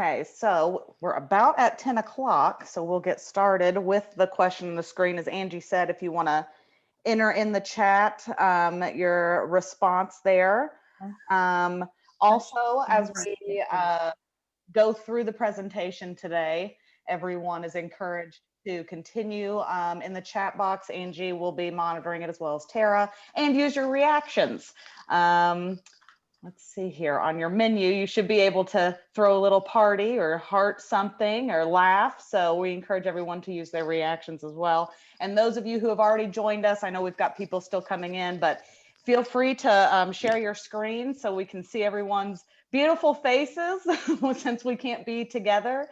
Okay, so we're about at 10 o'clock, so we'll get started with the question on the screen. As Angie said, if you want to enter in the chat your response there. Also, as we go through the presentation today, everyone is encouraged to continue in the chat box. Angie will be monitoring it as well as Tara, and use your reactions. Let's see here on your menu, you should be able to throw a little party or heart something or laugh. So we encourage everyone to use their reactions as well. And those of you who have already joined us, I know we've got people still coming in, but feel free to share your screen so we can see everyone's beautiful faces since we can't be together.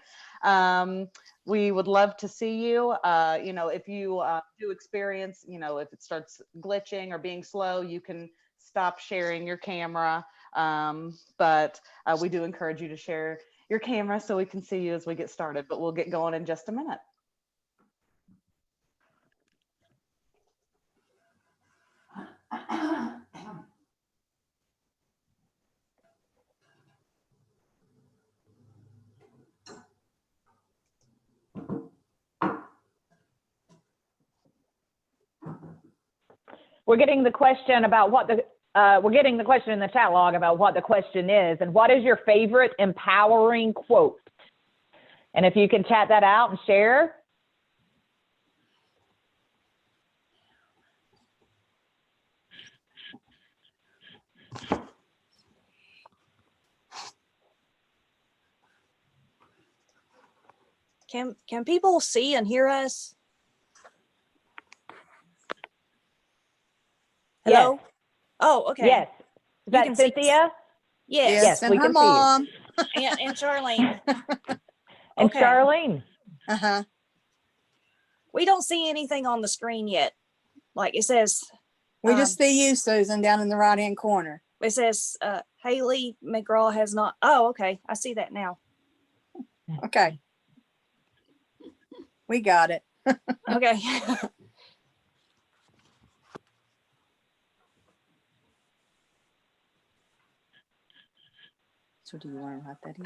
We would love to see you. If you do experience, if it starts glitching or being slow, you can stop sharing your camera. But we do encourage you to share your camera so we can see you as we get started, but we'll get going in just a minute. We're getting the question about what we're getting the question in the chat log about what the question is and what is your favorite empowering quote? And if you can chat that out and share. Can people see and hear us? Hello? Yes. Oh, okay. Yes. Is that Cynthia? Yes. Yes, and we her can mom. see you. And Charlene. And Okay. Charlene. Uh-huh. We don't see anything on the screen yet. Like it says. We just see you, Susan, down in the right-hand corner. It says Haley McGraw has not. Oh, okay. I see that now. Okay. We got it. Okay. So do you want to write that in?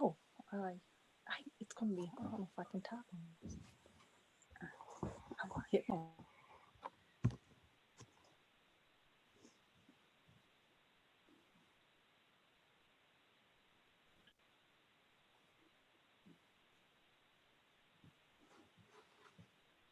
Oh, it's going to be, I don't know if I can type on this. Hit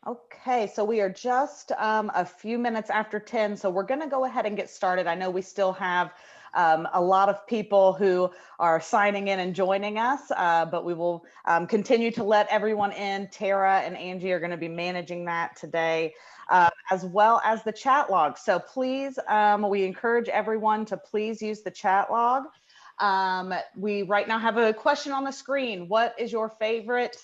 Okay, so we are just a few minutes after 10, so we're going to go ahead and get started. I know we still have a lot of people who are signing in and joining us, but we will continue to let everyone in. Tara and Angie are going to be managing that today, as well as the chat log. So please, we encourage everyone to please use the chat log. We right now have a question on the screen. What is your favorite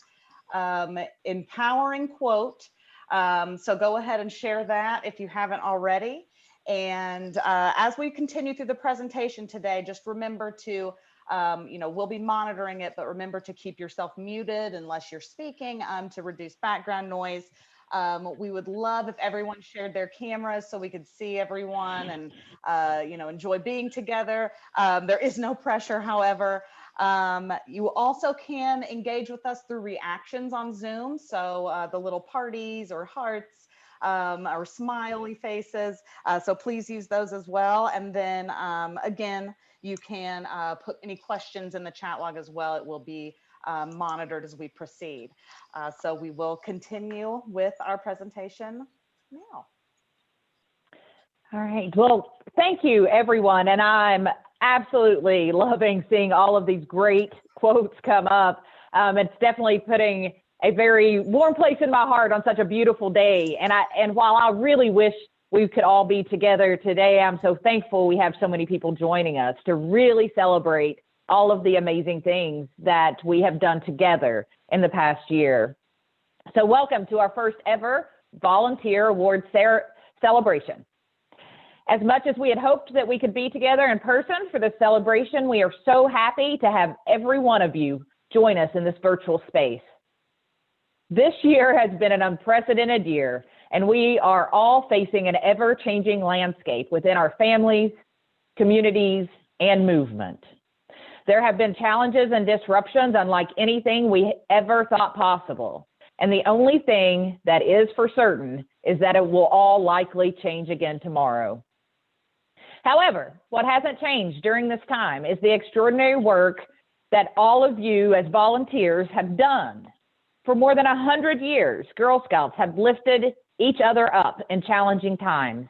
empowering quote? So go ahead and share that if you haven't already. And as we continue through the presentation today, just remember to, we'll be monitoring it, but remember to keep yourself muted unless you're speaking to reduce background noise. We would love if everyone shared their cameras so we could see everyone and, enjoy being together. There is no pressure, however. You also can engage with us through reactions on Zoom. So the little parties or hearts or smiley faces. So please use those as well. And then again, you can put any questions in the chat log as well. It will be monitored as we proceed. So we will continue with our presentation now. All right. Well, thank you, everyone. And I'm absolutely loving seeing all of these great quotes come up. It's definitely putting a very warm place in my heart on such a beautiful day. And while I really wish we could all be together today, I'm so thankful we have so many people joining us to really celebrate all of the amazing things that we have done together in the past year. So welcome to our first ever Volunteer Award celebration. As much as we had hoped that we could be together in person for this celebration, we are so happy to have every one of you join us in this virtual space. This year has been an unprecedented year, and we are all facing an ever-changing landscape within our families, communities, and movement. There have been challenges and disruptions unlike anything we ever thought possible. And the only thing that is for certain is that it will all likely change again tomorrow. However, what hasn't changed during this time is the extraordinary work that all of you as volunteers have done. For more than 100 years, Girl Scouts have lifted each other up in challenging times.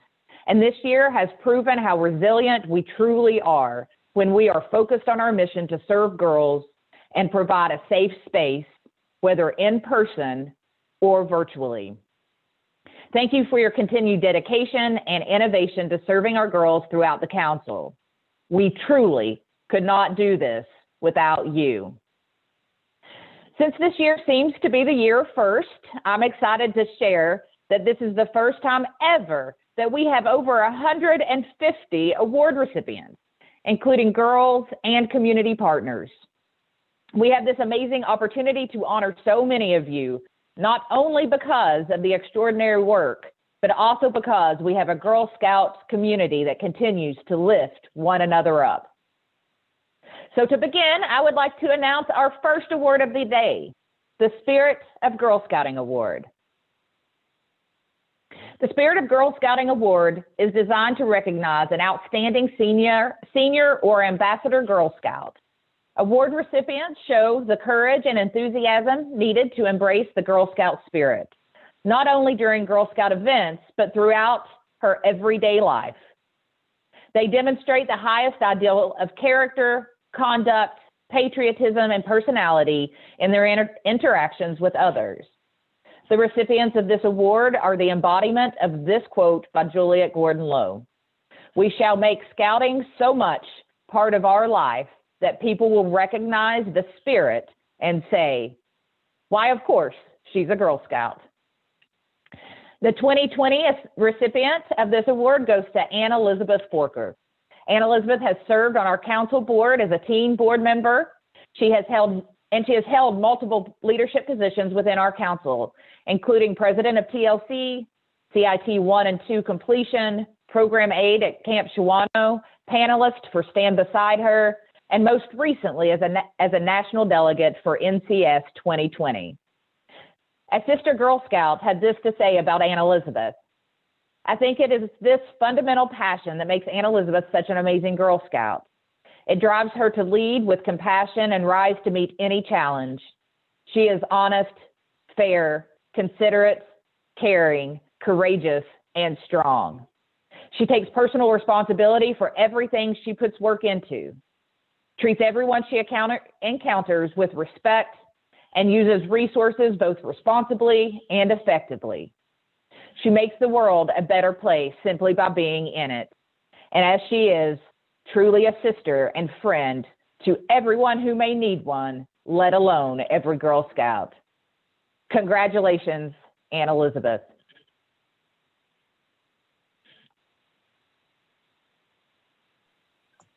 And this year has proven how resilient we truly are when we are focused on our mission to serve girls and provide a safe space, whether in person or virtually. Thank you for your continued dedication and innovation to serving our girls throughout the council. We truly could not do this without you. Since this year seems to be the year of first, I'm excited to share that this is the first time ever that we have over 150 award recipients, including girls and community partners. We have this amazing opportunity to honor so many of you, not only because of the extraordinary work, but also because we have a Girl Scouts community that continues to lift one another up. So to begin, I would like to announce our first award of the day, the Spirit of Girl Scouting Award. The Spirit of Girl Scouting Award is designed to recognize an outstanding senior or ambassador Girl Scout. Award recipients show the courage and enthusiasm needed to embrace the Girl Scout spirit, not only during Girl Scout events, but throughout her everyday life. They demonstrate the highest ideal of character, conduct, patriotism, and personality in their interactions with others. The recipients of this award are the embodiment of this quote by Juliet Gordon-Low. "We shall make scouting so much part of our life that people will recognize the spirit and say, why, of course, she's a Girl Scout." The 2020 recipient of this award goes to Ann Elizabeth Forker. Ann Elizabeth has served on our council board as a teen board member. She has held multiple leadership positions within our council, including president of TLC, CIT 1 and 2 completion, program aide at Camp Shawano, panelist for Stand Beside Her, and most recently as a national delegate for NCS 2020. A sister Girl Scout had this to say about Ann Elizabeth. "I think it is this fundamental passion that makes Ann Elizabeth such an amazing Girl Scout. It drives her to lead with compassion and rise to meet any challenge. She is honest, fair, considerate, caring, courageous, and strong. She takes personal responsibility for everything she puts work into, treats everyone she encounters with respect, and uses resources both responsibly and effectively. She makes the world a better place simply by being in it. And as she is truly a sister and friend to everyone who may need one, let alone every Girl Scout. Congratulations, Ann Elizabeth."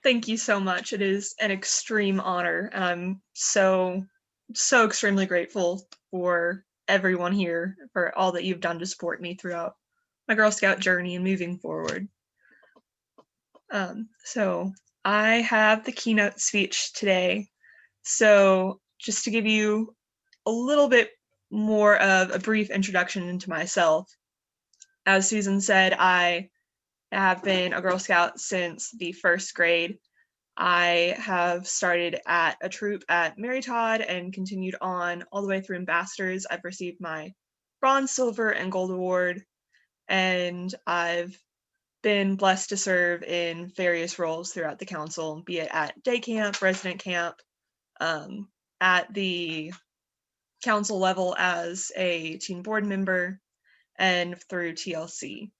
Thank you so much. It is an extreme honor. I'm so extremely grateful for everyone here, for all that you've done to support me throughout my Girl Scout journey and moving forward. So I have the keynote speech today. So just to give you a little bit more of a brief introduction into myself. As Susan said, I have been a Girl Scout since the first grade. I have started at a troop at Mary Todd and continued on all the way through ambassadors. I've received my bronze, silver, and gold award, and I've been blessed to serve in various roles throughout the council, be it at day camp, resident camp, at the council level as a teen board member, and through TLC.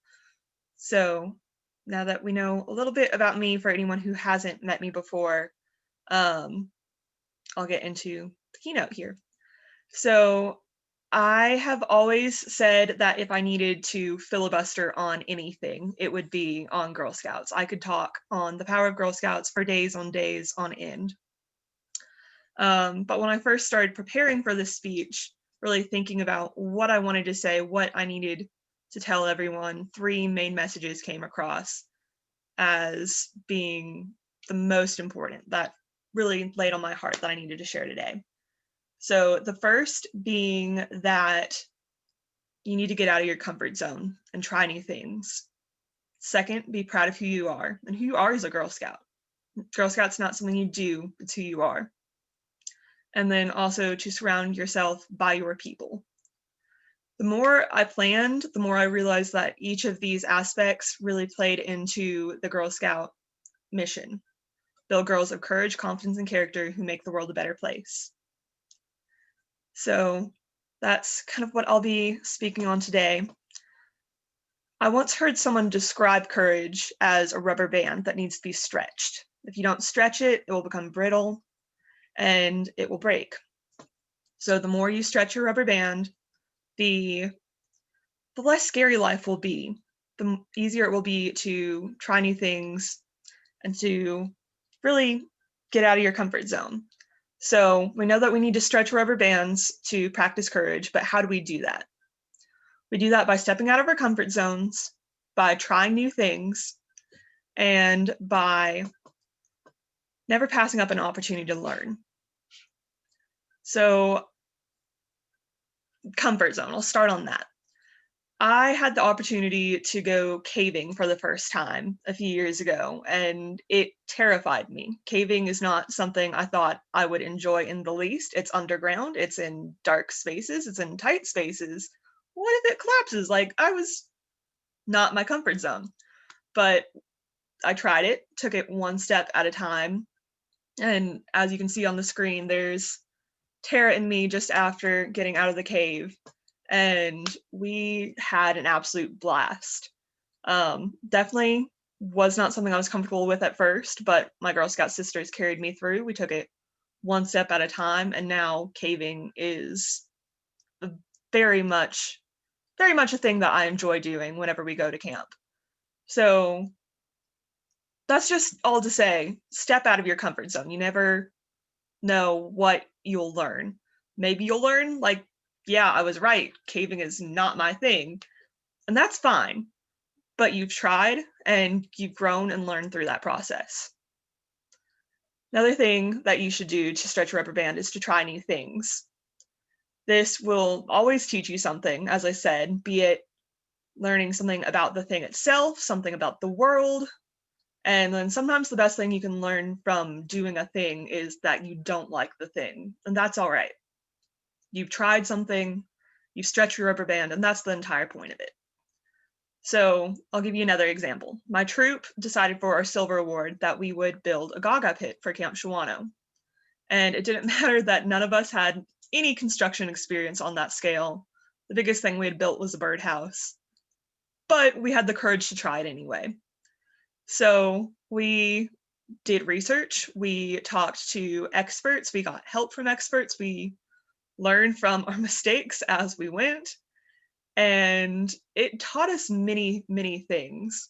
So now that we know a little bit about me, for anyone who hasn't met me before, I'll get into the keynote here. So I have always said that if I needed to filibuster on anything, it would be on Girl Scouts. I could talk on the power of Girl Scouts for days on end. But when I first started preparing for this speech, really thinking about what I wanted to say, what I needed to tell everyone, 3 main messages came across as being the most important, that really laid on my heart that I needed to share today. So the first being that you need to get out of your comfort zone and try new things. Second, be proud of who you are, and who you are is a Girl Scout. Girl Scout's not something you do, it's who you are. And then also to surround yourself by your people. The more I planned, the more I realized that each of these aspects really played into the Girl Scout mission. Build girls of courage, confidence, and character who make the world a better place. So that's kind of what I'll be speaking on today. I once heard someone describe courage as a rubber band that needs to be stretched. If you don't stretch it, it will become brittle and it will break. So the more you stretch your rubber band, the less scary life will be. The easier it will be to try new things and to really get out of your comfort zone. So we know that we need to stretch rubber bands to practice courage, but how do we do that? We do that by stepping out of our comfort zones, by trying new things, and by never passing up an opportunity to learn. So, comfort zone, I'll start on that. I had the opportunity to go caving for the first time a few years ago, and it terrified me. Caving is not something I thought I would enjoy in the least. It's underground, it's in dark spaces, it's in tight spaces. What if it collapses? Like, I was not my comfort zone. But I tried it, took it one step at a time. And as you can see on the screen, there's Tara and me just after getting out of the cave. And we had an absolute blast. Definitely was not something I was comfortable with at first, but my Girl Scout sisters carried me through. We took it one step at a time, and now caving is very much a thing that I enjoy doing whenever we go to camp. So that's just all to say, step out of your comfort zone. You never know what you'll learn. Maybe you'll learn, like, yeah, I was right, caving is not my thing, and that's fine. But you've tried and you've grown and learned through that process. Another thing that you should do to stretch your rubber band is to try new things. This will always teach you something, as I said, be it learning something about the thing itself, something about the world, and then sometimes the best thing you can learn from doing a thing is that you don't like the thing, and that's all right. You've tried something, you've stretched your rubber band, and that's the entire point of it. So I'll give you another example. My troop decided for our silver award that we would build a Gaga pit for Camp Shawano. And it didn't matter that none of us had any construction experience on that scale. The biggest thing we had built was a birdhouse. But we had the courage to try it anyway. So we did research, we talked to experts, we got help from experts, we learned from our mistakes as we went, and it taught us many, many things.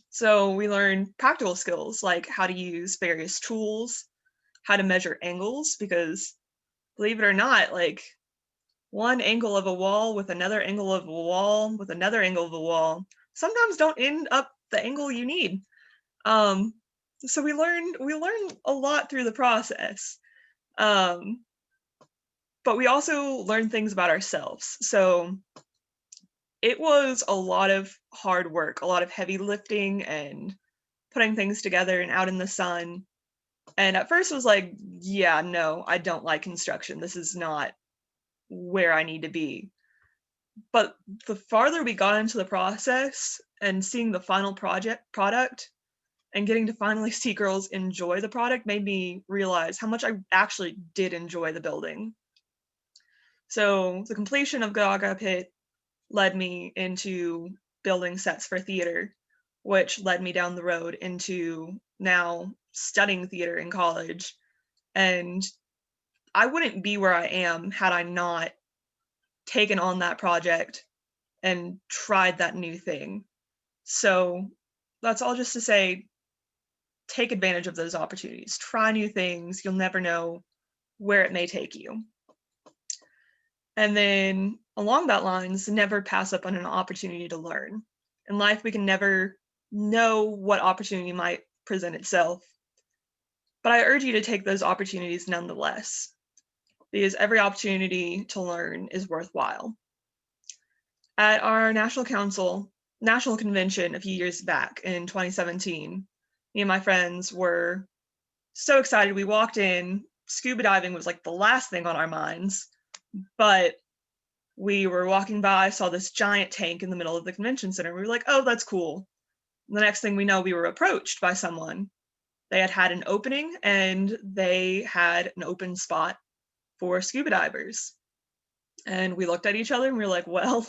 So we learned practical skills like how to use various tools, how to measure angles, because believe it or not, like one angle of a wall with another angle of a wall with another angle of a wall sometimes don't end up the angle you need. So we learned a lot through the process. But we also learned things about ourselves. So it was a lot of hard work, a lot of heavy lifting and putting things together and out in the sun. And at first it was like, yeah, no, I don't like construction. This is not where I need to be. But the farther we got into the process and seeing the final product and getting to finally see girls enjoy the product made me realize how much I actually did enjoy the building. So the completion of Gaga Pit led me into building sets for theater, which led me down the road into now studying theater in college. And I wouldn't be where I am had I not taken on that project and tried that new thing. So that's all just to say, take advantage of those opportunities. Try new things. You'll never know where it may take you. And then along that lines, never pass up on an opportunity to learn. In life, we can never know what opportunity might present itself. But I urge you to take those opportunities nonetheless, because every opportunity to learn is worthwhile. At our national convention a few years back in 2017, me and my friends were so excited. We walked in, scuba diving was like the last thing on our minds, but we were walking by, saw this giant tank in the middle of the convention center. We were like, oh, that's cool. And the next thing we know, we were approached by someone. They had an opening, and they had an open spot for scuba divers. And we looked at each other and we were like, well,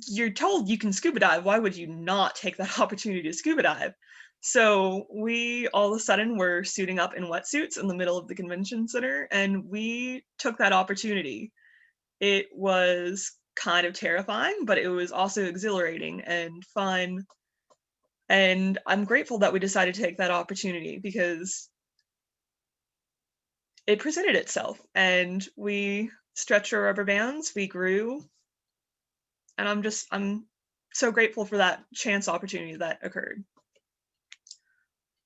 you're told you can scuba dive. Why would you not take that opportunity to scuba dive? So we all of a sudden were suiting up in wetsuits in the middle of the convention center, and we took that opportunity. It was kind of terrifying, but it was also exhilarating and fun. And I'm grateful that we decided to take that opportunity because it presented itself, and we stretched our rubber bands, we grew, and I'm so grateful for that chance opportunity that occurred.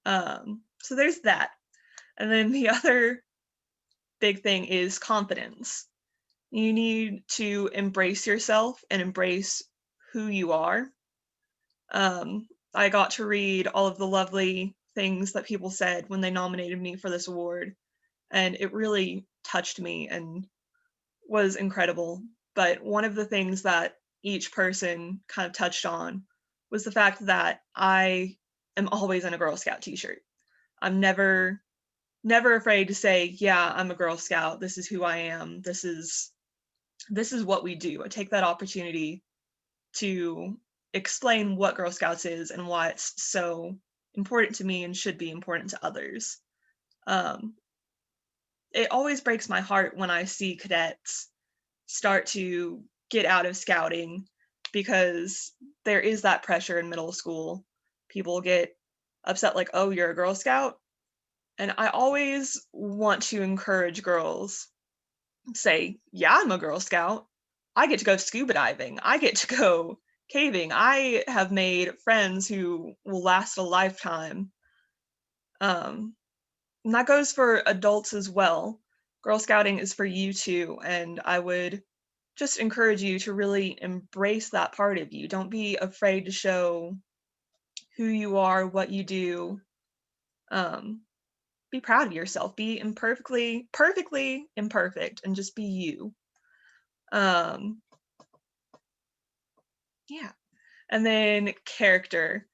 So there's that. And then the other big thing is confidence. You need to embrace yourself and embrace who you are. I got to read all of the lovely things that people said when they nominated me for this award, and it really touched me and was incredible. But one of the things that each person kind of touched on was the fact that I am always in a Girl Scout t-shirt. I'm never afraid to say, yeah, I'm a Girl Scout. This is who I am. This is what we do. I take that opportunity to explain what Girl Scouts is and why it's so important to me and should be important to others. It always breaks my heart when I see cadets start to get out of scouting, because there is that pressure in middle school. People get upset like, oh, you're a Girl Scout? And I always want to encourage girls, say, yeah, I'm a Girl Scout. I get to go scuba diving. I get to go caving. I have made friends who will last a lifetime. And that goes for adults as well. Girl Scouting is for you too. And I would just encourage you to really embrace that part of you. Don't be afraid to show who you are, what you do. Be proud of yourself. Be perfectly imperfect, and just be you. Yeah. And then character.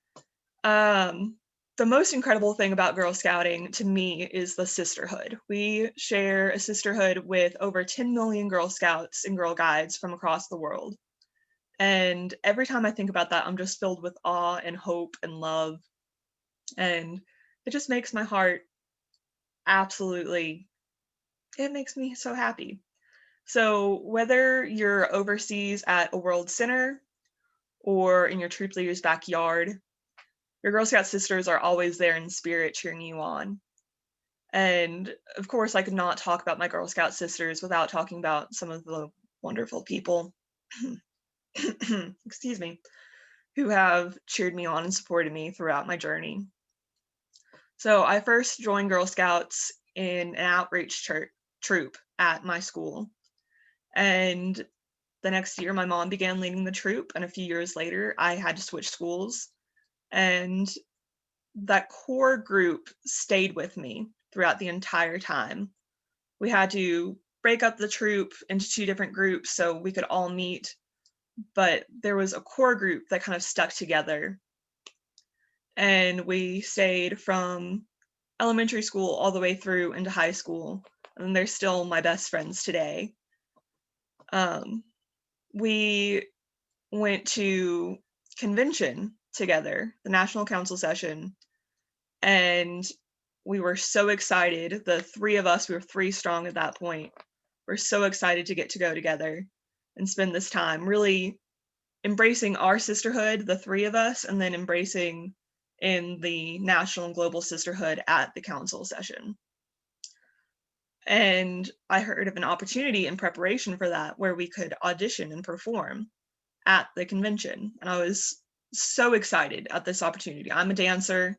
The most incredible thing about Girl Scouting to me is the sisterhood. We share a sisterhood with over 10 million Girl Scouts and Girl Guides from across the world. And every time I think about that, I'm just filled with awe and hope and love. And it just makes my heart it makes me so happy. So whether you're overseas at a World Center or in your troop leader's backyard, your Girl Scout sisters are always there in spirit cheering you on. And of course, I could not talk about my Girl Scout sisters without talking about some of the wonderful people, excuse me, who have cheered me on and supported me throughout my journey. So I first joined Girl Scouts in an outreach troop at my school. And the next year, my mom began leading the troop, and a few years later, I had to switch schools. And that core group stayed with me throughout the entire time. We had to break up the troop into 2 different groups so we could all meet, but there was a core group that kind of stuck together. And we stayed from elementary school all the way through into high school, and they're still my best friends today. We went to convention together, the National Council session, and we were so excited. The 3 of us, we were 3 strong at that point. We're so excited to get to go together and spend this time really embracing our sisterhood, the 3 of us, and then embracing in the national and global sisterhood at the council session. And I heard of an opportunity in preparation for that where we could audition and perform at the convention. And I was so excited at this opportunity. I'm a dancer.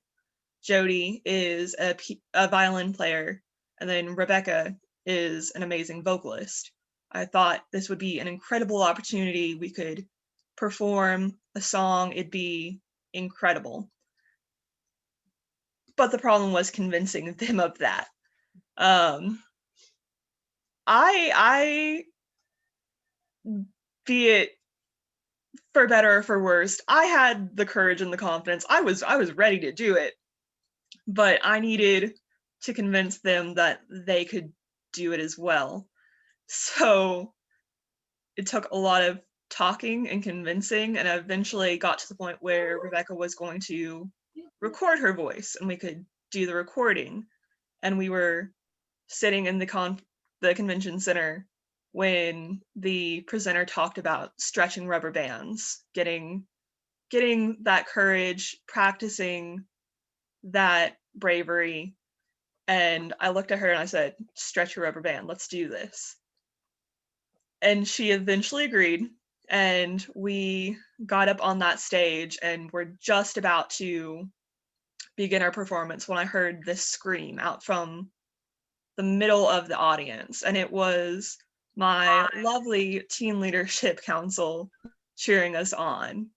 Jody is a violin player, and then Rebecca is an amazing vocalist. I thought this would be an incredible opportunity. We could perform a song, it'd be incredible. But the problem was convincing them of that. I be it for better or for worse, I had the courage and the confidence. I was ready to do it, but I needed to convince them that they could do it as well. So it took a lot of talking and convincing, and I eventually got to the point where Rebecca was going to record her voice and we could do the recording. And we were sitting in the convention center when the presenter talked about stretching rubber bands, getting that courage, practicing that bravery. And I looked at her and I said, stretch your rubber band, let's do this. And she eventually agreed, and we got up on that stage and we're just about to begin our performance when I heard this scream out from the middle of the audience, and it was my lovely teen leadership council cheering us on.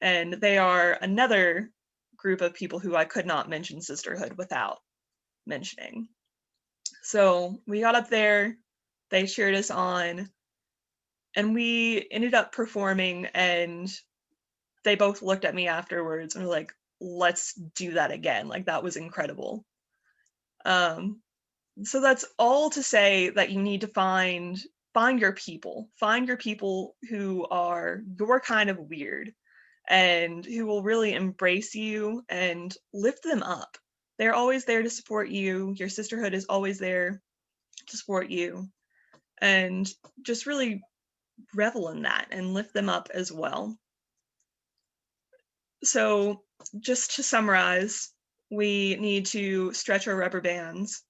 And they are another group of people who I could not mention sisterhood without mentioning. So we got up there, they cheered us on, and we ended up performing, and they both looked at me afterwards and were like, let's do that again. Like, that was incredible. So that's all to say that you need to find your people. Find your people who are your kind of weird and who will really embrace you and lift them up. They're always there to support you. Your sisterhood is always there to support you. And just really revel in that and lift them up as well. So just to summarize, we need to stretch our rubber bands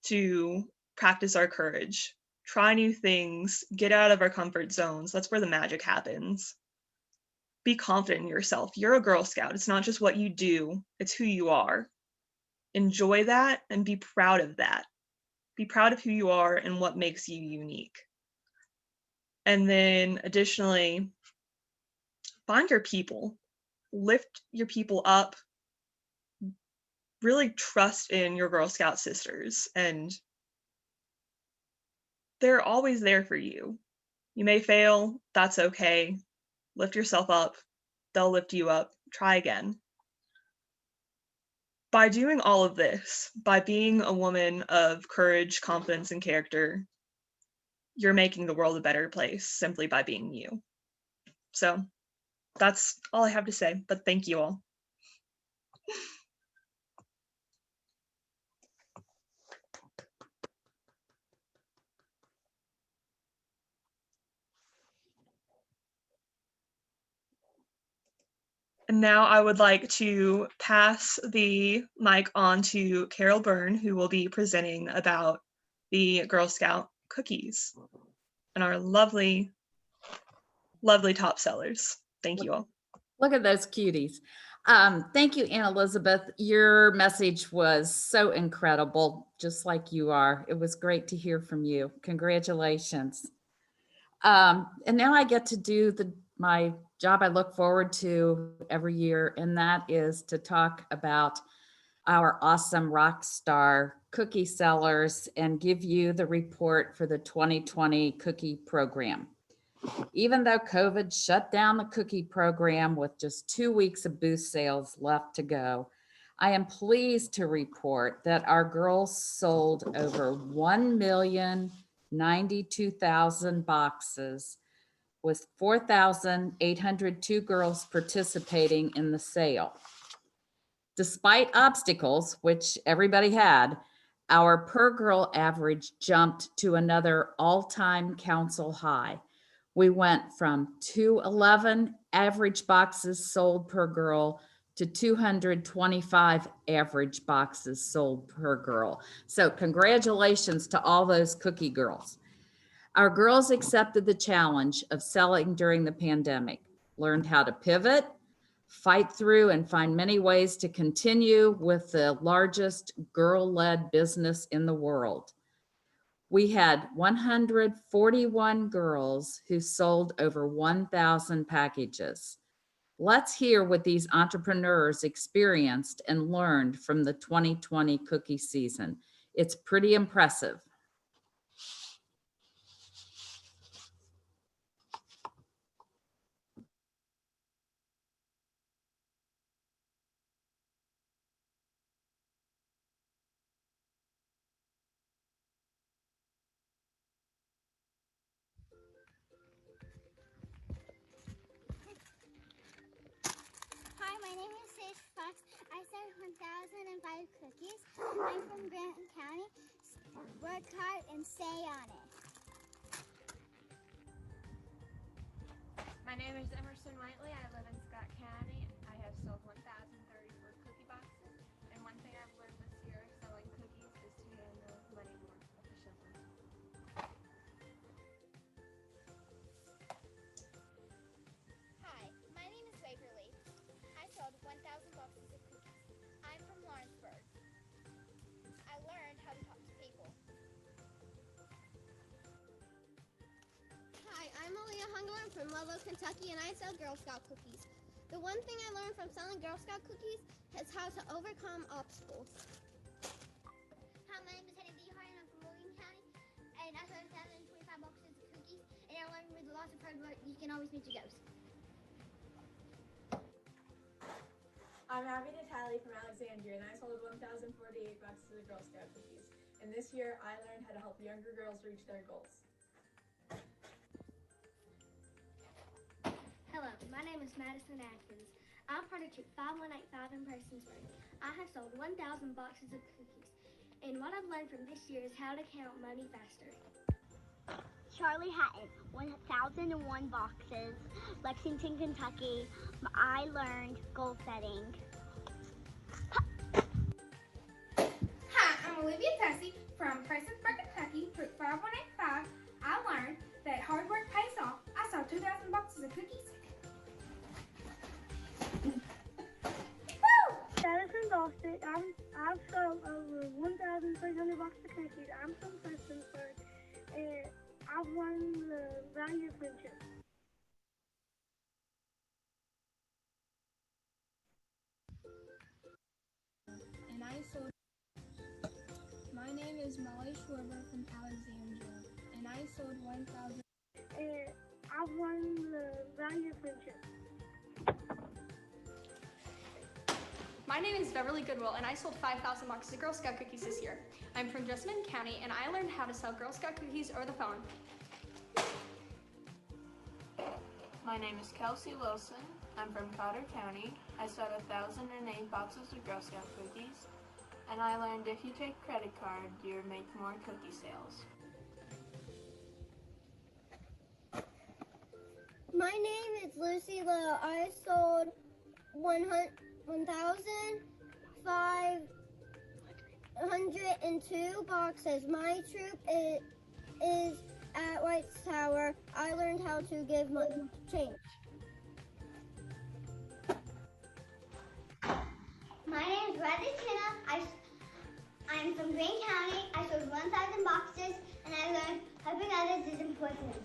to practice our courage, try new things, get out of our comfort zones. That's where the magic happens. Be confident in yourself. You're a Girl Scout. It's not just what you do, it's who you are. Enjoy that and be proud of that. Be proud of who you are and what makes you unique. And then additionally, find your people. Lift your people up. Really trust in your Girl Scout sisters, and they're always there for you. You may fail, that's okay. Lift yourself up, they'll lift you up. Try again. By doing all of this, by being a woman of courage, confidence, and character, you're making the world a better place simply by being you. So that's all I have to say, but thank you all. And now I would like to pass the mic on to Carol Byrne, who will be presenting about the Girl Scout cookies and our lovely, lovely top sellers. Thank you all. Look at those cuties. Thank you, Anne Elizabeth. Your message was so incredible, just like you are. It was great to hear from you. Congratulations. And now I get to do my job I look forward to every year, and that is to talk about our awesome rock star cookie sellers and give you the report for the 2020 cookie program. Even though COVID shut down the cookie program with just 2 weeks of booth sales left to go, I am pleased to report that our girls sold over 1,092,000 boxes with 4,802 girls participating in the sale. Despite obstacles, which everybody had, our per girl average jumped to another all-time council high. We went from 211 average boxes sold per girl to 225 average boxes sold per girl. So congratulations to all those cookie girls. Our girls accepted the challenge of selling during the pandemic, learned how to pivot, fight through and find many ways to continue with the largest girl-led business in the world. We had 141 girls who sold over 1,000 packages. Let's hear what these entrepreneurs experienced and learned from the 2020 cookie season. It's pretty impressive. Hi, my name is Sage Fox. I serve 1,005 cookies. I'm from Granton County. Work hard and stay on it. My name is Emerson Whiteley. I live in Scott County. I have sold 1,034 cookie boxes. And one thing I've learned this year selling cookies is to handle money more efficiently. Hi, my name is Waverly. I sold 1,000 boxes of cookies. I'm from Lawrenceburg. I learned how to talk to people. Hi, I'm Aaliyah Hungler from Ludlow, Kentucky, and I sell Girl Scout cookies. The one thing I learned from selling Girl Scout cookies is how to overcome obstacles. Hi, my name is Hannah D. Hart, and I'm from Morgan County, and I sold 1,025 boxes of cookies, and I learned with lots of hard work, you can always meet your goals. I'm Abby Natali from Alexandria, and I sold 1,048 boxes of Girl Scout cookies. And this year, I learned how to help younger girls reach their goals. Hello, my name is Madison Atkins. I'm part of Troop 5185 in Prestonsburg. I have sold 1,000 boxes of cookies, and what I've learned from this year is how to count money faster. Charlie Hatton, 1,001 boxes, Lexington, Kentucky. I learned goal setting. Hi, I'm Olivia Tussey from Prestonsburg, Kentucky, Troop 5185. I learned that hard work pays off. I sold 2,000 boxes of cookies. Madison Dawson. I've sold over 1,300 boxes of cookies. I'm from Prestonsburg, and I've learned the value of friendship. And I sold. My name is Molly Schwarber from Alexandria, and I sold 1,000. And I've learned the value of friendship. My name is Beverly Goodwill, and I sold 5,000 boxes of Girl Scout cookies this year. I'm from Jessamine County, and I learned how to sell Girl Scout cookies over the phone. My name is Kelsey Wilson. I'm from Cotter County. I sold 1,008 boxes of Girl Scout cookies, and I learned if you take credit card, you make more cookie sales. My name is Lucy Lowe. I sold 1,502 boxes. My troop is at White's Tower. I learned how to give money change. My name is Bradley Tina. I'm from Greene County. I sold 1,000 boxes, and I learned helping others is important.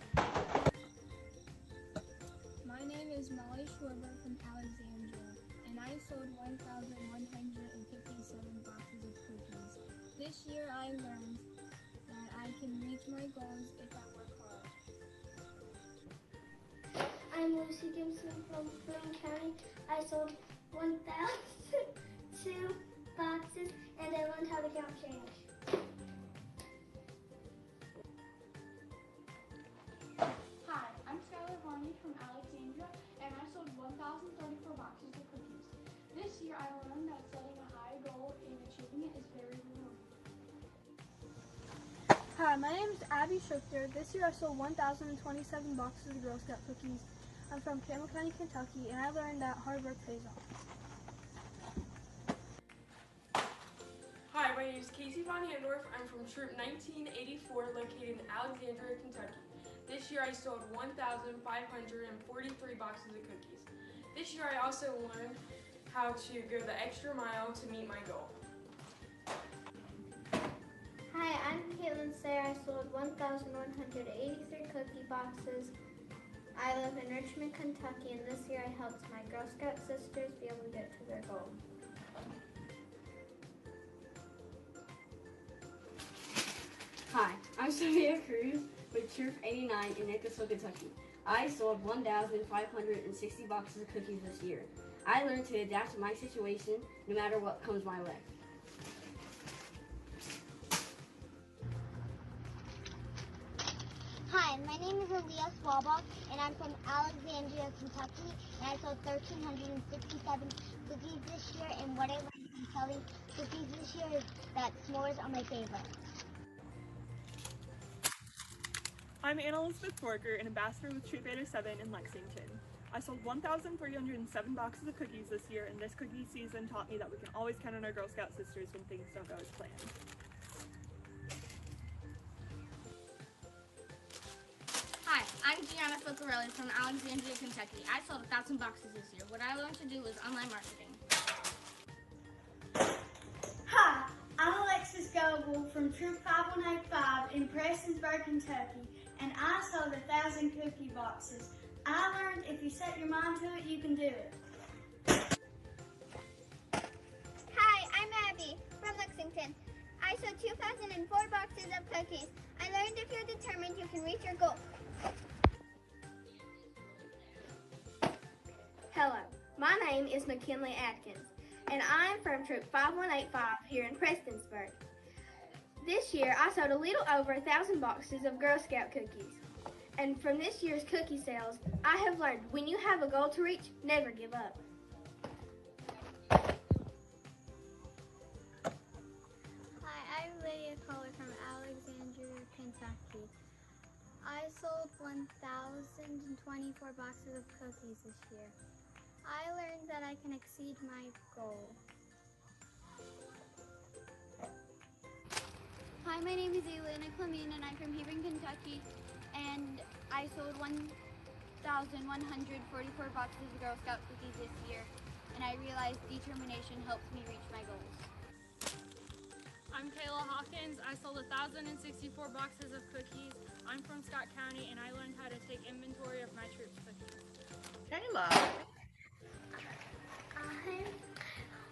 My name is Molly Schwarber from Alexandria, and I sold 1,157 boxes of cookies. This year I learned that I can reach my goals if I work hard. I'm Lucy Gibson from Boone County. I sold 1,002 boxes, and I learned how to count change. Hi, I'm Skylar Varney from Alexandria, and I sold 1,034 boxes of cookies. This year I learned that setting a high goal and achieving it is very rewarding. Hi, my name is Abby Schuchter. This year I sold 1,027 boxes of Girl Scout cookies. I'm from Campbell County, Kentucky, and I learned that hard work pays off. Hi, my name is Casey Von Handorf. I'm from Troop 1984, located in Alexandria, Kentucky. This year I sold 1,543 boxes of cookies. This year I also learned how to go the extra mile to meet my goal. Hi, I'm Caitlin Sayre. I sold 1,183 cookie boxes. I live in Richmond, Kentucky, and this year I helped my Girl Scout sisters be able to get to their goal. Hi, I'm Sophia Cruz with Troop 89 in Nicholasville, Kentucky. I sold 1,560 boxes of cookies this year. I learned to adapt to my situation no matter what comes my way. Hi, my name is Aaliyah Swalbach, and I'm from Alexandria, Kentucky, and I sold 1,367 cookies this year, and what I learned from selling cookies this year is that s'mores are my favorite. I'm Anna Elizabeth Borger, an ambassador with Troop 807 in Lexington. I sold 1,307 boxes of cookies this year, and this cookie season taught me that we can always count on our Girl Scout sisters when things don't go as planned. Hi, I'm Gianna Focarelli from Alexandria, Kentucky. I sold 1,000 boxes this year. What I learned to do was online marketing. Hi, I'm Alexis Goble from Troop 5185 in Prestonsburg, Kentucky, and I sold 1,000 cookie boxes. I learned if you set your mind to it, you can do it. Hi, I'm Abby from Lexington. I sold 2,004 boxes of cookies. I learned if you're determined, you can reach your goal. Hello, my name is McKinley Atkins, and I'm from Troop 5185 here in Prestonsburg. This year, I sold a little over 1,000 boxes of Girl Scout cookies. And from this year's cookie sales, I have learned when you have a goal to reach, never give up. Hi, I'm Lydia Kohler from Alexandria, Kentucky. I sold 1,024 boxes of cookies this year. I learned that I can exceed my goal. Hi, my name is Elena Clemene and I'm from Hebron, Kentucky, and I sold 1,144 boxes of Girl Scout cookies this year, and I realized determination helps me reach my goals. I'm Kayla Hawkins. I sold 1,064 boxes of cookies. I'm from Scott County and I learned how to take inventory of my troops' cookies. Kayla. I'm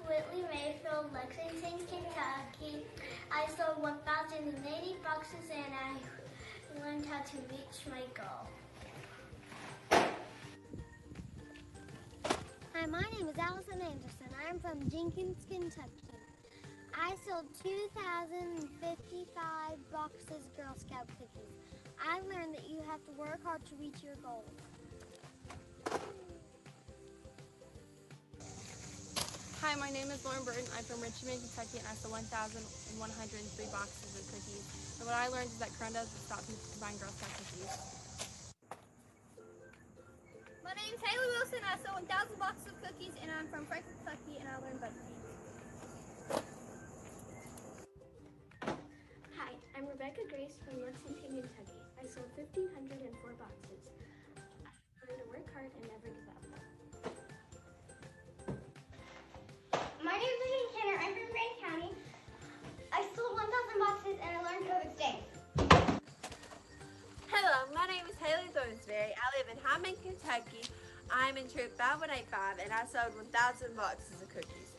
Whitley Mayfield, Lexington, Kentucky. I sold 1,080 boxes and I learned how to reach my goal. Hi, my name is Allison Anderson. I'm from Jenkins, Kentucky. I sold 2,055 boxes of Girl Scout cookies. I learned that you have to work hard to reach your goals. Hi, my name is Lauren Burton. I'm from Richmond, Kentucky, and I sold 1,103 boxes of cookies. And what I learned is that Corona doesn't stop people from buying Girl Scout cookies. My name is Haley Wilson. I sold 1,000 boxes of cookies, and I'm from Franklin, Kentucky, and I learned BuzzFeed. Hi, I'm Rebecca Grace from Lexington, Kentucky. I sold 1,504 boxes. I learned to work hard and never give up. My name is Megan Kenner. I'm from Grant County. I sold 1,000 boxes and I learned COVID safe. Hello, my name is Haley Thornsberry. I live in Hyman, Kentucky. I'm in Troop 5185 and I sold 1,000 boxes of cookies.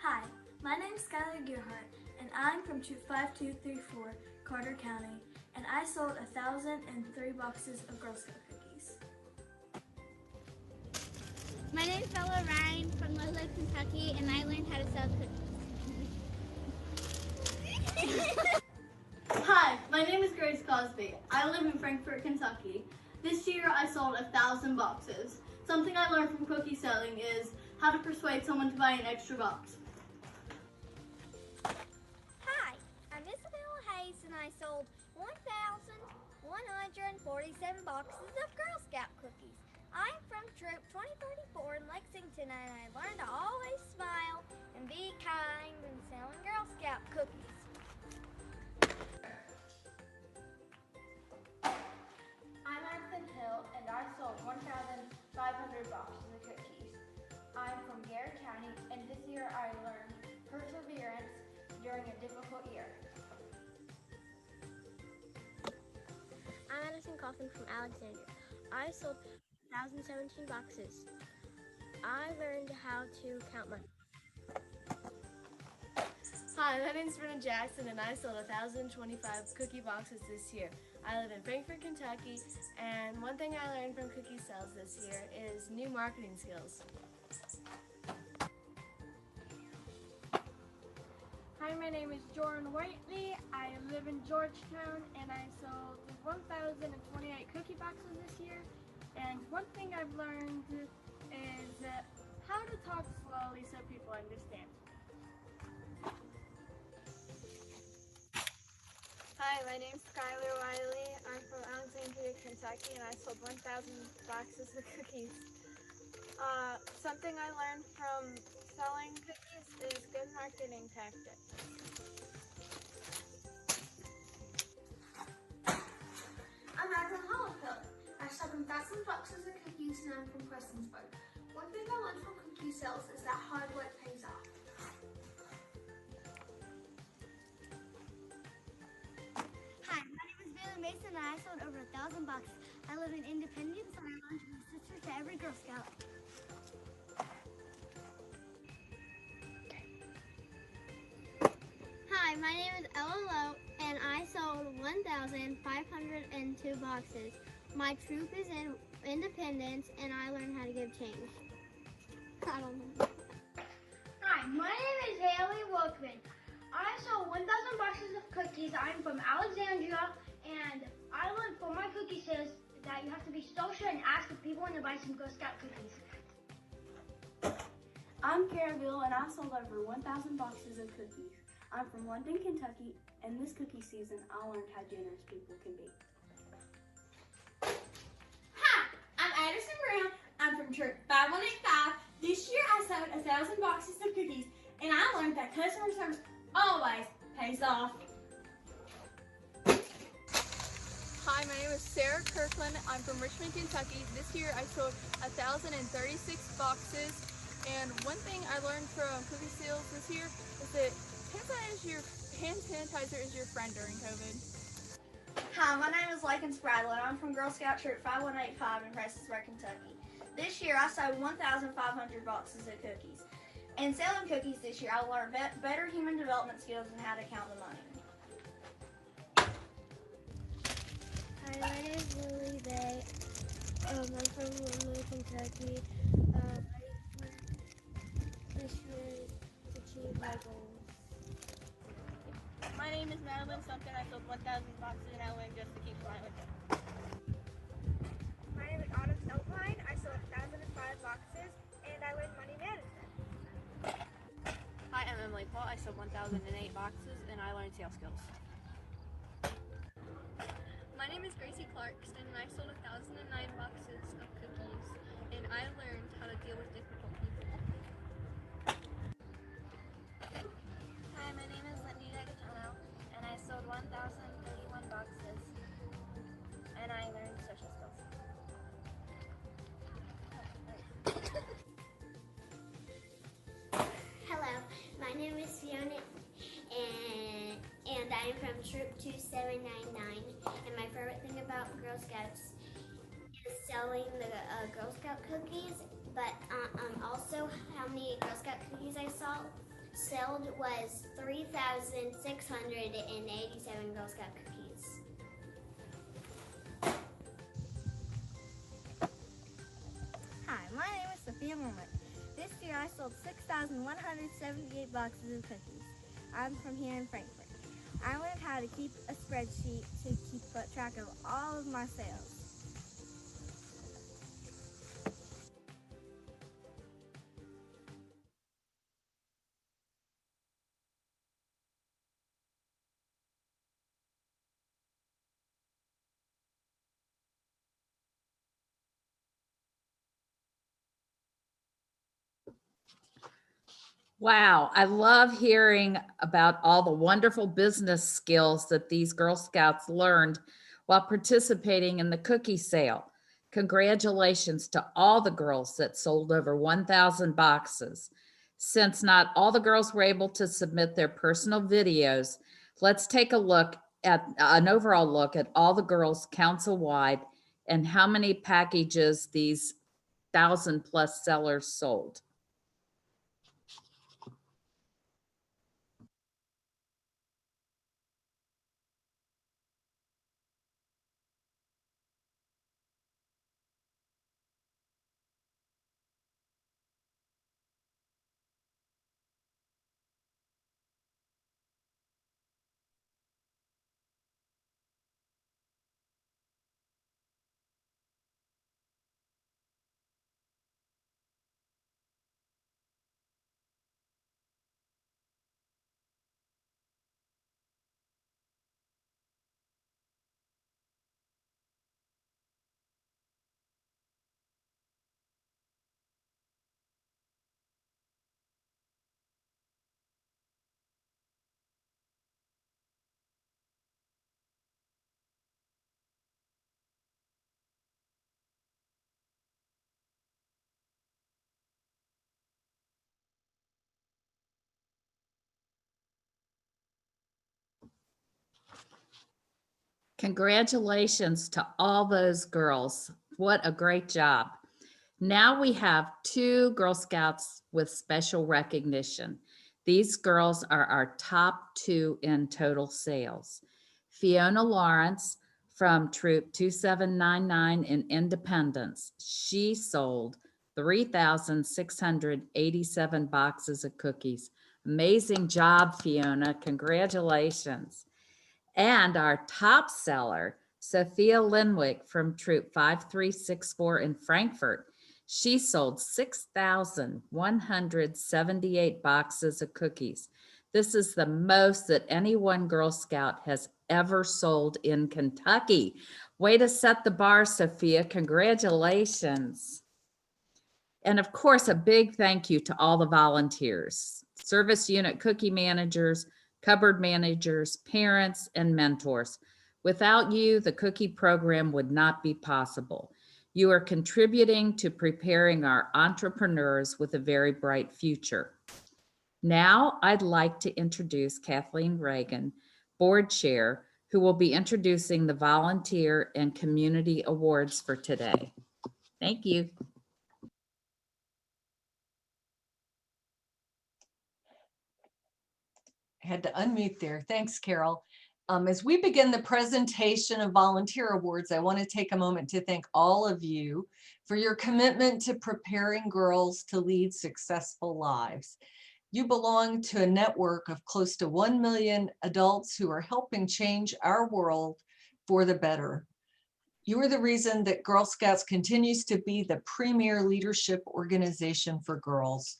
Hi, my name is Skylar Gearhart, and I'm from Troop 5234, Carter County, and I sold 1,003 boxes of Girl Scout cookies. My name is Bella Ryan from Ludlow, Kentucky, and I learned how to sell cookies. Hi, my name is Grace Cosby. I live in Frankfort, Kentucky. This year I sold 1,000 boxes. Something I learned from cookie selling is how to persuade someone to buy an extra box. Hi, I'm Isabella Hayes and I sold 1,147 boxes of Girl Scout cookies. I'm from Troop 2034 in Lexington and I learned to always smile and be kind when selling Girl Scout cookies. I'm Madison Hill and I Coffin from Alexandria. I sold 1,017 boxes. I learned how to count money. Hi, my name is Brenna Jackson, and I sold 1,025 cookie boxes this year. I live in Frankfort, Kentucky, and one thing I learned from cookie sales this year is new marketing skills. Hi, my name is Jordan Whiteley. I live in Georgetown, and I sold 1,028 cookie boxes this year. And one thing I've learned is how to talk slowly so people understand. Hi, my name's Skylar Wiley. I'm from Alexandria, Kentucky, and I sold 1,000 boxes of cookies. Something I learned from selling cookies is good marketing tactics. I'm Adam Hollifield. I sold 1,000 boxes of cookies and I'm from Prestonsburg. One thing I learned from cookie sales is that hard work pays off. Hi, my name is Bailey Mason and I sold over 1,000 boxes. I live in Independence and I learned to be a sister to every Girl Scout. Hi, my name is Ella Lowe, and I sold 1,502 boxes. My troop is in Independence, and I learned how to give change. I don't know. Hi, my name is Haley Workman. I sold 1,000 boxes of cookies. I'm from Alexandria, and I learned from my cookie sales that you have to be social and ask if people want to buy some Girl Scout cookies. I'm Caraville, and I sold over 1,000 boxes of cookies. I'm from London, Kentucky, and this cookie season I learned how generous people can be. Hi, I'm Addison Brown. I'm from Troop 5185. This year I sold 1,000 boxes of cookies, and I learned that customer service always pays off. Hi, my name is Sarah Kirkland. I'm from Richmond, Kentucky. This year I sold 1,036 boxes. And one thing I learned from cookie sales this year is that hand sanitizer is your friend during COVID. Hi, my name is Lakin Spradlin. I'm from Girl Scout Troop 5185 in Prestonsburg, Kentucky. This year I sold 1,500 boxes of cookies. In selling cookies this year, I learned better human development skills and how to count the money. Hi, my name is Lily Bay. I'm from Lily, Kentucky. This year to achieve my goals. My name is Madeline Sumpton. I sold 1,000 boxes and I learned just to keep smiling. My name is Autumn Elpine. I sold 1,005 boxes and I learned money management. Hi, I'm Emily Paul. I sold 1,008 boxes and I learned sales skills. My name is Gracie Clarkston and I sold 1,009 boxes of cookies and I learned how to deal with difficult people. Hi, my name is Lindy Negatono and I sold 1,031 boxes and I learned social skills. Hello, my name is Fiona, and I'm from Troop 2799. And my favorite thing about Girl Scouts is selling the Girl Scout cookies. But also, how many Girl Scout cookies I sold was 3,687 Girl Scout cookies. Hi, my name is Sophia Moment. This year I sold 6,178 boxes of cookies. I'm from here in Frankfurt. I learned how to keep a spreadsheet to keep track of all of my sales. Wow, I love hearing about all the wonderful business skills that these Girl Scouts learned while participating in the cookie sale. Congratulations to all the girls that sold over 1,000 boxes. Since not all the girls were able to submit their personal videos, let's take a look at an overall look at all the girls council-wide and how many packages these 1,000+ sellers sold. Congratulations to all those girls. What a great job. Now we have 2 Girl Scouts with special recognition. These girls are our top 2 in total sales. Fiona Lawrence from Troop 2799 in Independence. She sold 3,687 boxes of cookies. Amazing job, Fiona. Congratulations. And our top seller, Sophia Linwick from Troop 5364 in Frankfurt. She sold 6,178 boxes of cookies. This is the most that any one Girl Scout has ever sold in Kentucky. Way to set the bar, Sophia. Congratulations. And of course, a big thank you to all the volunteers, service unit cookie managers, cupboard managers, parents, and mentors. Without you, the cookie program would not be possible. You are contributing to preparing our entrepreneurs with a very bright future. Now, I'd like to introduce Kathleen Reagan, board chair, who will be introducing the volunteer and community awards for today. Thank you. Had to unmute there. Thanks, Carol. As we begin the presentation of volunteer awards, I want to take a moment to thank all of you for your commitment to preparing girls to lead successful lives. You belong to a network of close to 1 million adults who are helping change our world for the better. You are the reason that Girl Scouts continues to be the premier leadership organization for girls.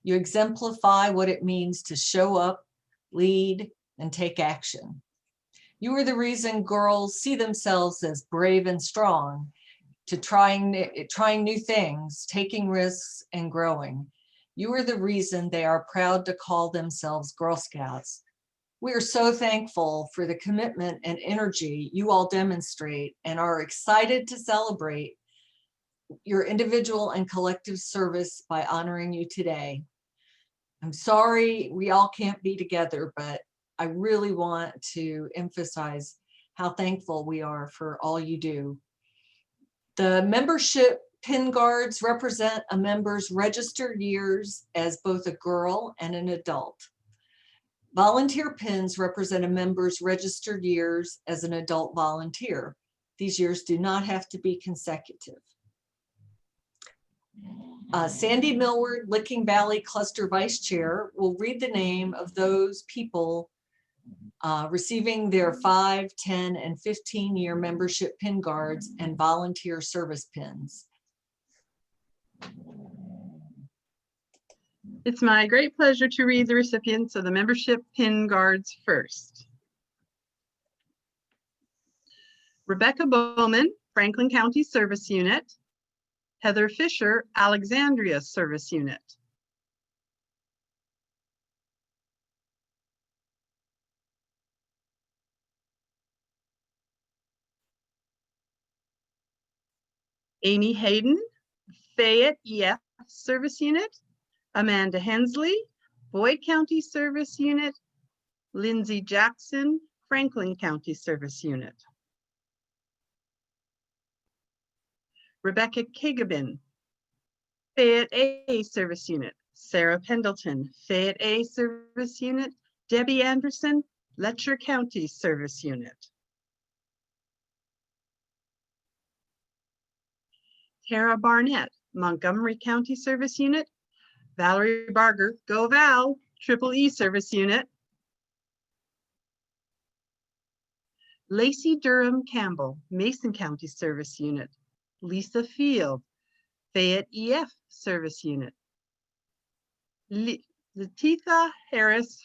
You exemplify what it means to show up, lead, and take action. You are the reason girls see themselves as brave and strong, to trying new things, taking risks, and growing. You are the reason they are proud to call themselves Girl Scouts. We are so thankful for the commitment and energy you all demonstrate and are excited to celebrate your individual and collective service by honoring you today. I'm sorry we all can't be together, but I really want to emphasize how thankful we are for all you do. The membership pin guards represent a member's registered years as both a girl and an adult. Volunteer pins represent a member's registered years as an adult volunteer. These years do not have to be consecutive. Sandy Millward, Licking Valley Cluster Vice Chair, will read the name of those people receiving their 5, 10, and 15-year membership pin guards and volunteer service pins. It's my great pleasure to read the recipients of the membership pin guards first. Rebecca Bowman, Franklin County Service Unit. Heather Fisher, Alexandria Service Unit. Amy Hayden, Fayette EF Service Unit. Amanda Hensley, Boyd County Service Unit. Lindsay Jackson, Franklin County Service Unit. Rebecca Kagabin, Fayette A Service Unit. Sarah Pendleton, Fayette A Service Unit. Debbie Anderson, Letcher County Service Unit. Tara Barnett, Montgomery County Service Unit. Valerie Barger, Go Val, Triple E Service Unit. Lacey Durham Campbell, Mason County Service Unit. Lisa Field, Fayette EF Service Unit. Letitha Harris,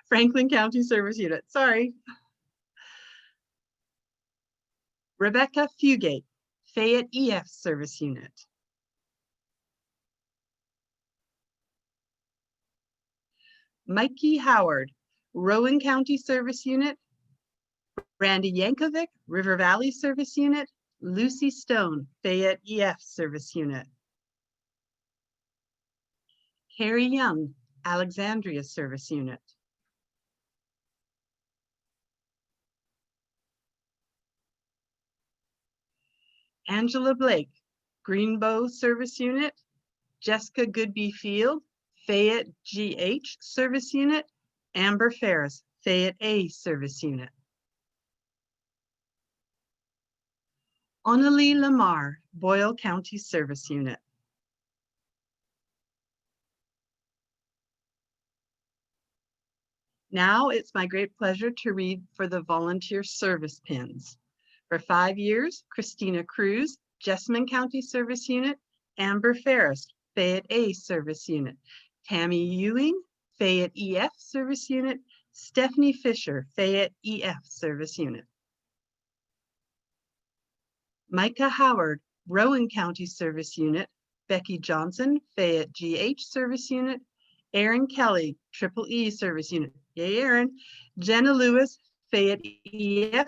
Franklin County Service Unit. Sorry. Rebecca Fugate, Fayette EF Service Unit. Mikey Howard, Rowan County Service Unit. Randy Yankovic, River Valley Service Unit. Lucy Stone, Fayette EF Service Unit. Carrie Young, Alexandria Service Unit. Angela Blake, Greenbow Service Unit. Jessica Goodby Field, Fayette GH Service Unit. Amber Ferris, Fayette A Service Unit. Onalee Lamar, Boyle County Service Unit. Now it's my great pleasure to read for the volunteer service pins. For 5 years, Christina Cruz, Jessamine County Service Unit. Amber Ferris, Fayette A Service Unit. Tammy Ewing, Fayette EF Service Unit. Stephanie Fisher, Fayette EF Service Unit. Micah Howard, Rowan County Service Unit. Becky Johnson, Fayette GH Service Unit. Aaron Kelly, Triple E Service Unit. Yay, Aaron. Jenna Lewis, Fayette EF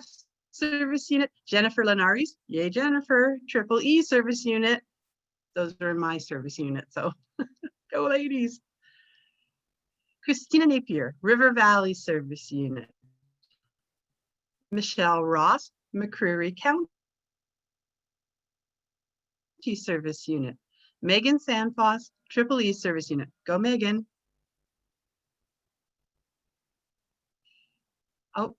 Service Unit. Jennifer Linares, yay, Jennifer, Triple E Service Unit. Those are my service unit, so go ladies. Christina Napier, River Valley Service Unit. Michelle Ross, McCreary County Service Unit. Megan Sandfoss, Triple E Service Unit. Go Megan. Oh,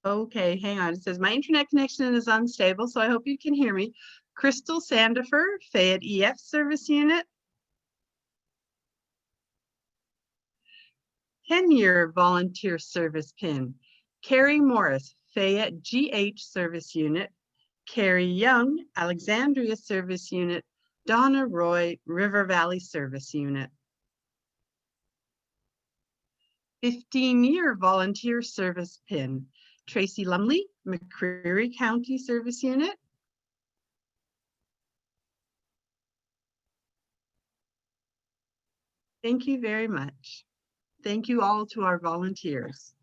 okay, hang on. It says my internet connection is unstable, so I hope you can hear me. Crystal Sandifer, Fayette EF Service Unit. 10-year volunteer service pin. Carrie Morris, Fayette GH Service Unit. Carrie Young, Alexandria Service Unit. Donna Roy, River Valley Service Unit. 15-year volunteer service pin. Tracy Lumley, McCreary County Service Unit. Thank you very much. Thank you all to our volunteers.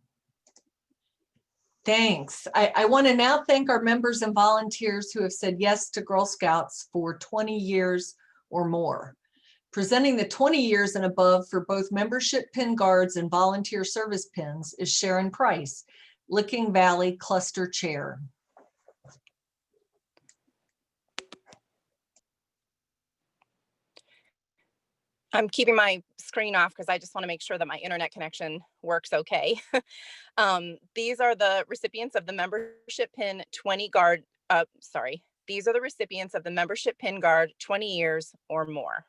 Thanks. I want to now thank our members and volunteers who have said yes to Girl Scouts for 20 years or more. Presenting the 20 years and above for both membership pin guards and volunteer service pins is Sharon Price, Licking Valley Cluster Chair. I'm keeping my screen off because I just want to make sure that my internet connection works okay. These are the recipients of the membership pin 20 guard, these are the recipients of the membership pin guard 20 years or more.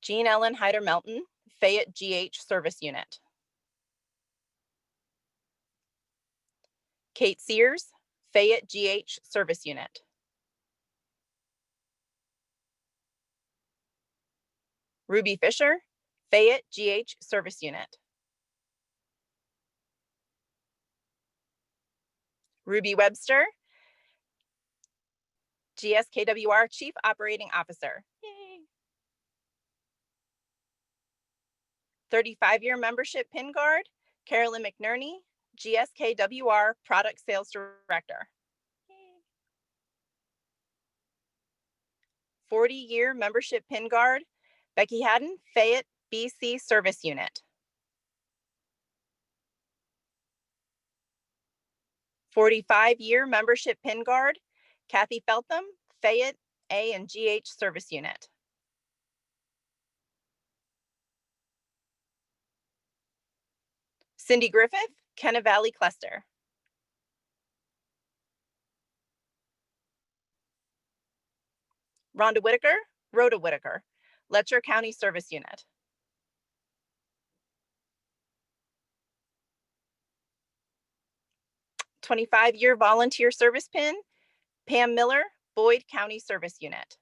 Jean Ellen Hyder Melton, Fayette GH Service Unit. Kate Sears, Fayette GH Service Unit. Ruby Fisher, Fayette GH Service Unit. Ruby Webster, GSKWR Chief Operating Officer. Yay. 35-year membership pin guard, Carolyn McNerney, GSKWR Product Sales Director. 40-year membership pin guard, Becky Haddon, Fayette BC Service Unit. 45-year membership pin guard, Kathy Feltham, Fayette A and GH Service Unit. Cindy Griffith, Kenna Valley Cluster. Rhonda Whitaker, Rhoda Whitaker, Letcher County Service Unit. "25-year volunteer service pin, Pam Miller, Boyd County Service Unit.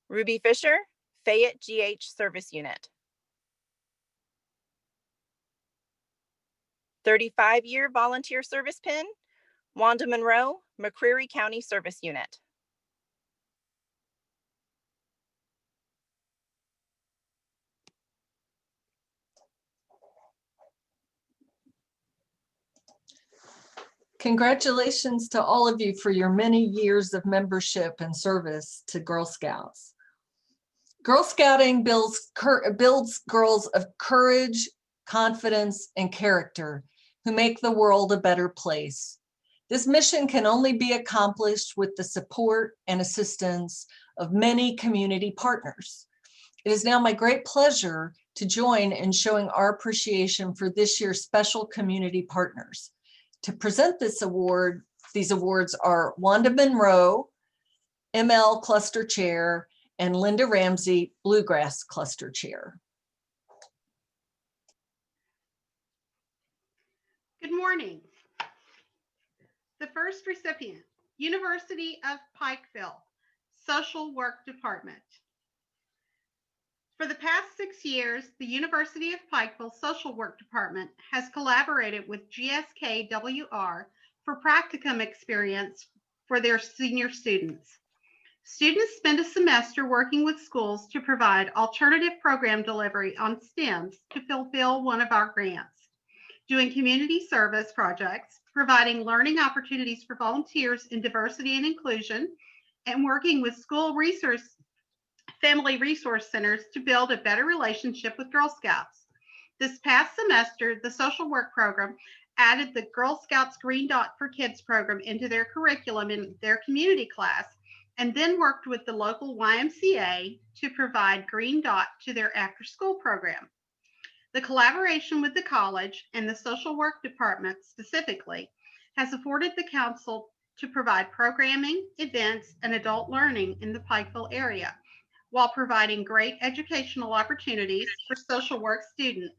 Ruby Fisher, Fayette GH Service Unit. 35-year volunteer service pin, Wanda Monroe, McCreary County Service Unit. Congratulations to all of you for your many years of membership and service to Girl Scouts. Girl Scouting builds girls of courage, confidence, and character who make the world a better place. This mission can only be accomplished with the support and assistance of many community partners. It is now my great pleasure to join in showing our appreciation for this year's special community partners. To present this award, these awards are Wanda Monroe, ML Cluster Chair, and Linda Ramsey, Bluegrass Cluster Chair. Good morning. The first recipient, University of Pikeville, Social Work Department. For the past 6 years, the University of Pikeville Social Work Department has collaborated with GSKWR for practicum experience for their senior students. Students spend a semester working with schools to provide alternative program delivery on STEMs to fulfill one of our grants, doing community service projects, providing learning opportunities for volunteers in diversity and inclusion, and working with school family resource centers to build a better relationship with Girl Scouts. This past semester, the social work program added the Girl Scouts Green Dot for Kids program into their curriculum in their community class, and then worked with the local YMCA to provide Green Dot to their after-school program. The collaboration with the college and the social work department specifically has afforded the council to provide programming, events, and adult learning in the Pikeville area, while providing great educational opportunities for social work students.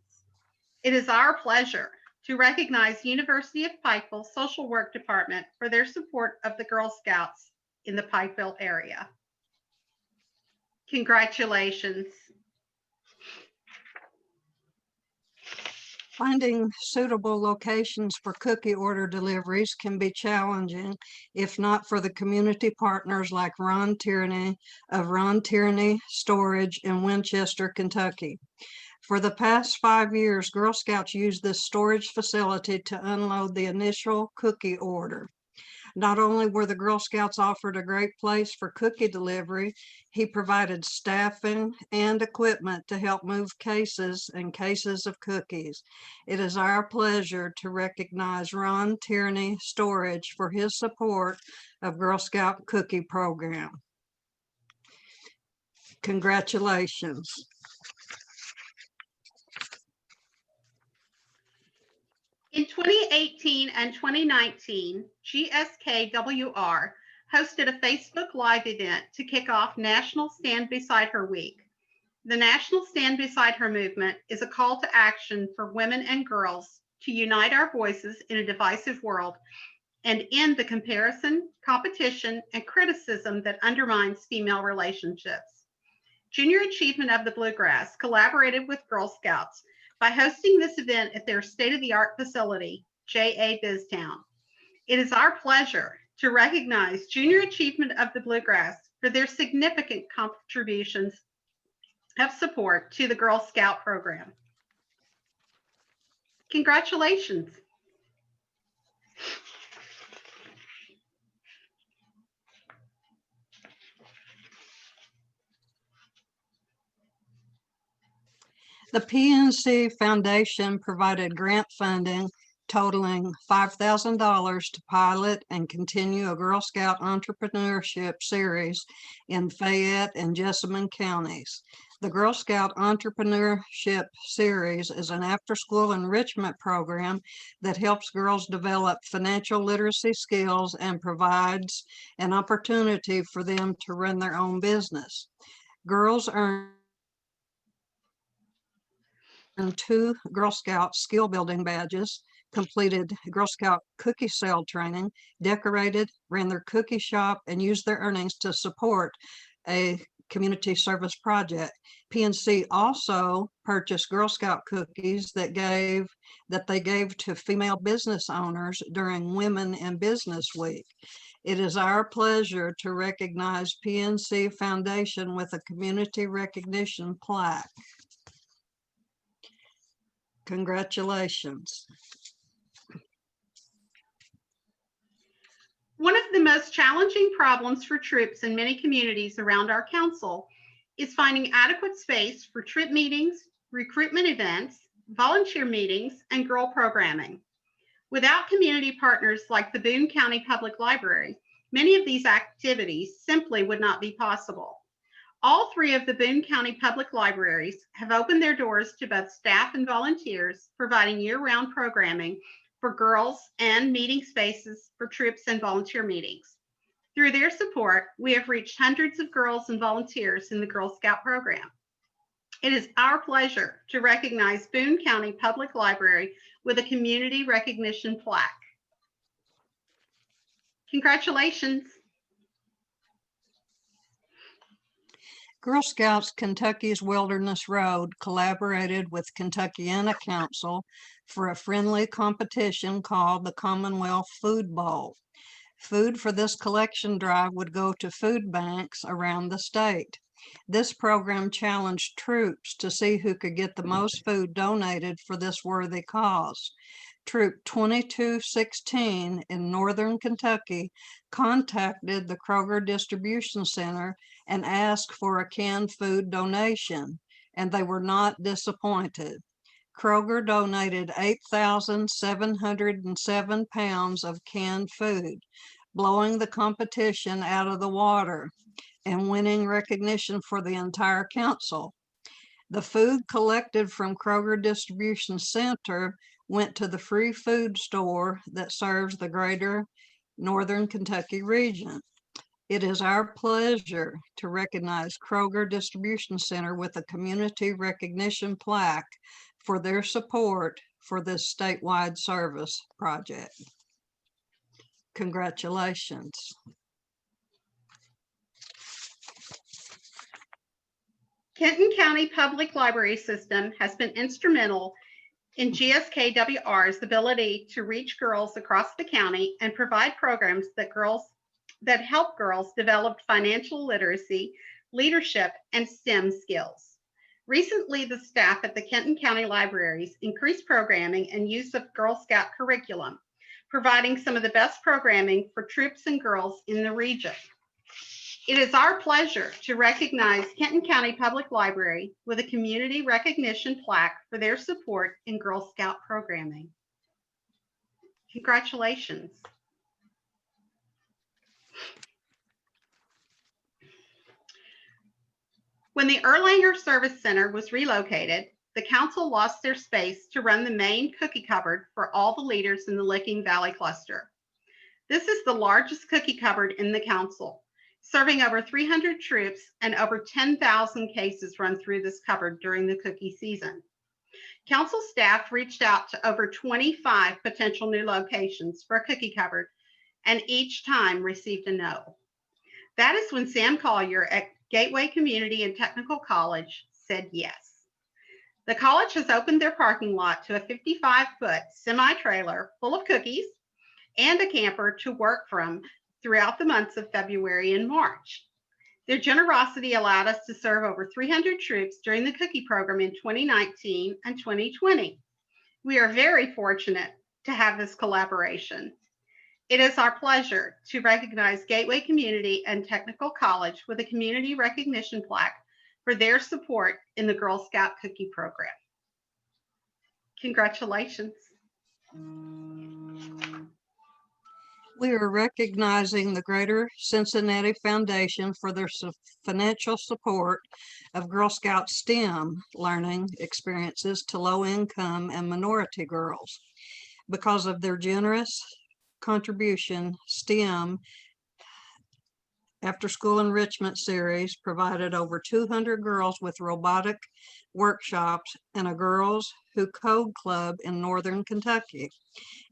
It is our pleasure to recognize University of Pikeville Social Work Department for their support of the Girl Scouts in the Pikeville area. Congratulations. Finding suitable locations for cookie order deliveries can be challenging, if not for the community partners like Ron Tierney of Ron Tierney Storage in Winchester, Kentucky. For the past 5 years, Girl Scouts used this storage facility to unload the initial cookie order. Not only were the Girl Scouts offered a great place for cookie delivery, he provided staffing and equipment to help move cases and cases of cookies. It is our pleasure to recognize Ron Tierney Storage for his support of Girl Scout Cookie Program. Congratulations. In 2018 and 2019, GSKWR hosted a Facebook Live event to kick off National Stand Beside Her Week. The National Stand Beside Her movement is a call to action for women and girls to unite our voices in a divisive world and end the comparison, competition, and criticism that undermines female relationships. Junior Achievement of the Bluegrass collaborated with Girl Scouts by hosting this event at their state-of-the-art facility, J.A. Biztown. It is our pleasure to recognize Junior Achievement of the Bluegrass for their significant contributions of support to the Girl Scout program. Congratulations. The PNC Foundation provided grant funding totaling $5,000 to pilot and continue a Girl Scout entrepreneurship series in Fayette and Jessamine counties. The Girl Scout Entrepreneurship Series is an after-school enrichment program that helps girls develop financial literacy skills and provides an opportunity for them to run their own business. Girls earn 2 Girl Scout skill building badges, completed Girl Scout cookie sale training, decorated, ran their cookie shop, and used their earnings to support a community service project. PNC also purchased Girl Scout cookies that they gave to female business owners during Women in Business Week. It is our pleasure to recognize PNC Foundation with a community recognition plaque. Congratulations. One of the most challenging problems for troops in many communities around our council is finding adequate space for troop meetings, recruitment events, volunteer meetings, and girl programming. Without community partners like the Boone County Public Library, many of these activities simply would not be possible. All 3 of the Boone County Public Libraries have opened their doors to both staff and volunteers, providing year-round programming for girls and meeting spaces for troops and volunteer meetings. Through their support, we have reached hundreds of girls and volunteers in the Girl Scout program. It is our pleasure to recognize Boone County Public Library with a community recognition plaque. Congratulations. Girl Scouts Kentucky's Wilderness Road collaborated with Kentuckiana Council for a friendly competition called the Commonwealth Food Bowl. Food for this collection drive would go to food banks around the state. This program challenged troops to see who could get the most food donated for this worthy cause. Troop 2216 in Northern Kentucky contacted the Kroger Distribution Center and asked for a canned food donation, and they were not disappointed. Kroger donated 8,707 pounds of canned food, blowing the competition out of the water and winning recognition for the entire council. The food collected from Kroger Distribution Center went to the free food store that serves the greater Northern Kentucky region. It is our pleasure to recognize Kroger Distribution Center with a community recognition plaque for their support for this statewide service project. Congratulations. Kenton County Public Library System has been instrumental in GSKWR's ability to reach girls across the county and provide programs that help girls develop financial literacy, leadership, and STEM skills. Recently, the staff at the Kenton County Libraries increased programming and use of Girl Scout curriculum, providing some of the best programming for troops and girls in the region. It is our pleasure to recognize Kenton County Public Library with a community recognition plaque for their support in Girl Scout programming. Congratulations. When the Erlanger Service Center was relocated, the council lost their space to run the main cookie cupboard for all the leaders in the Licking Valley cluster. This is the largest cookie cupboard in the council, serving over 300 troops, and over 10,000 cases run through this cupboard during the cookie season. Council staff reached out to over 25 potential new locations for a cookie cupboard, and each time received a no. That is when Sam Collier at Gateway Community and Technical College said yes. The college has opened their parking lot to a 55-foot semi-trailer full of cookies and a camper to work from throughout the months of February and March. Their generosity allowed us to serve over 300 troops during the cookie program in 2019 and 2020. We are very fortunate to have this collaboration. It is our pleasure to recognize Gateway Community and Technical College with a community recognition plaque for their support in the Girl Scout cookie program. Congratulations. We are recognizing the Greater Cincinnati Foundation for their financial support of Girl Scout STEM learning experiences to low-income and minority girls. Because of their generous contribution, STEM After School Enrichment Series provided over 200 girls with robotic workshops and a Girls Who Code Club in Northern Kentucky.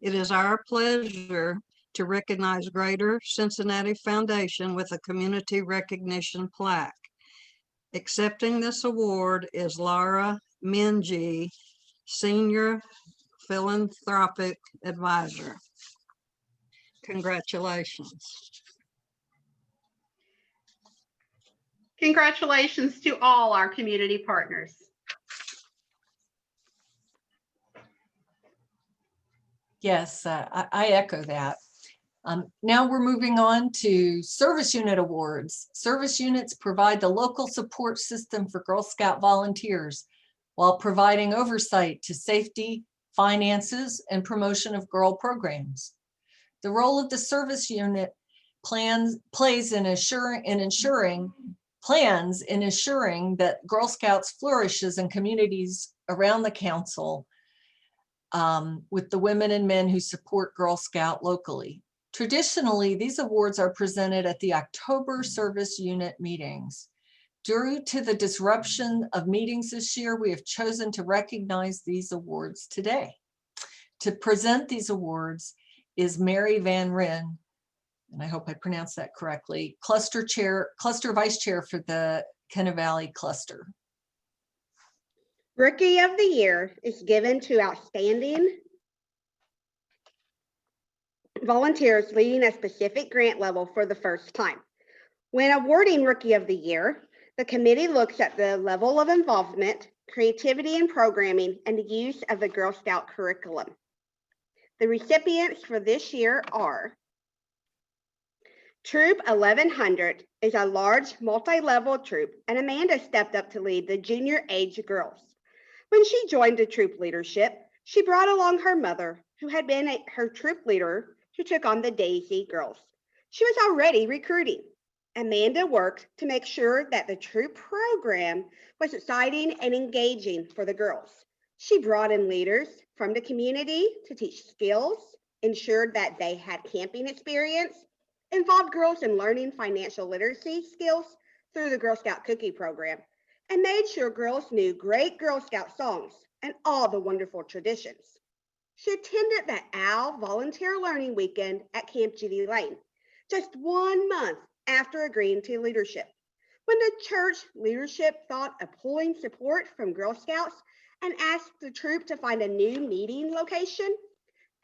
It is our pleasure to recognize Greater Cincinnati Foundation with a community recognition plaque. Accepting this award is Laura Minji, Senior Philanthropic Advisor. Congratulations. Congratulations to all our community partners. Yes, I echo that. Now we're moving on to Service Unit Awards. Service units provide the local support system for Girl Scout volunteers while providing oversight to safety, finances, and promotion of girl programs. The role of the service unit plays in ensuring that Girl Scouts flourishes in communities around the council with the women and men who support Girl Scout locally. Traditionally, these awards are presented at the October service unit meetings. Due to the disruption of meetings this year, we have chosen to recognize these awards today. To present these awards is Mary Van Ryn, and I hope I pronounced that correctly, Cluster Vice Chair for the Kennesaw Valley Cluster. Rookie of the Year is given to outstanding volunteers leading a specific grant level for the first time. When awarding Rookie of the Year, the committee looks at the level of involvement, creativity in programming, and the use of the Girl Scout curriculum. The recipients for this year are Troop 1100 is a large multi-level troop, and Amanda stepped up to lead the junior age girls. When she joined the troop leadership, she brought along her mother, who had been her troop leader, who took on the Daisy girls. She was already recruiting. Amanda worked to make sure that the troop program was exciting and engaging for the girls. She brought in leaders from the community to teach skills, ensured that they had camping experience, involved girls in learning financial literacy skills through the Girl Scout cookie program, and made sure girls knew great Girl Scout songs and all the wonderful traditions. She attended the OWL Volunteer Learning Weekend at Camp Judy Lane, just 1 month after agreeing to leadership. When the church leadership thought of pulling support from Girl Scouts and asked the troop to find a new meeting location,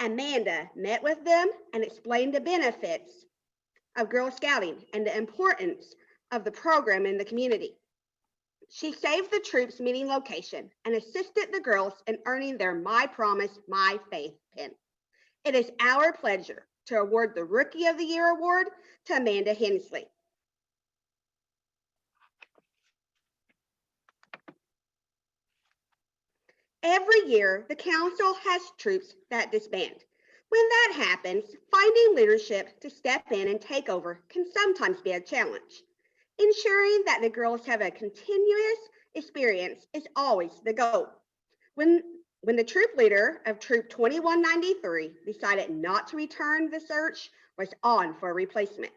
Amanda met with them and explained the benefits of Girl Scouting and the importance of the program in the community. She saved the troop's meeting location and assisted the girls in earning their My Promise, My Faith pin. It is our pleasure to award the Rookie of the Year award to Amanda Hensley. Every year, the council has troops that disband. When that happens, finding leadership to step in and take over can sometimes be a challenge. Ensuring that the girls have a continuous experience is always the goal. When the troop leader of Troop 2193 decided not to return, the search was on for a replacement.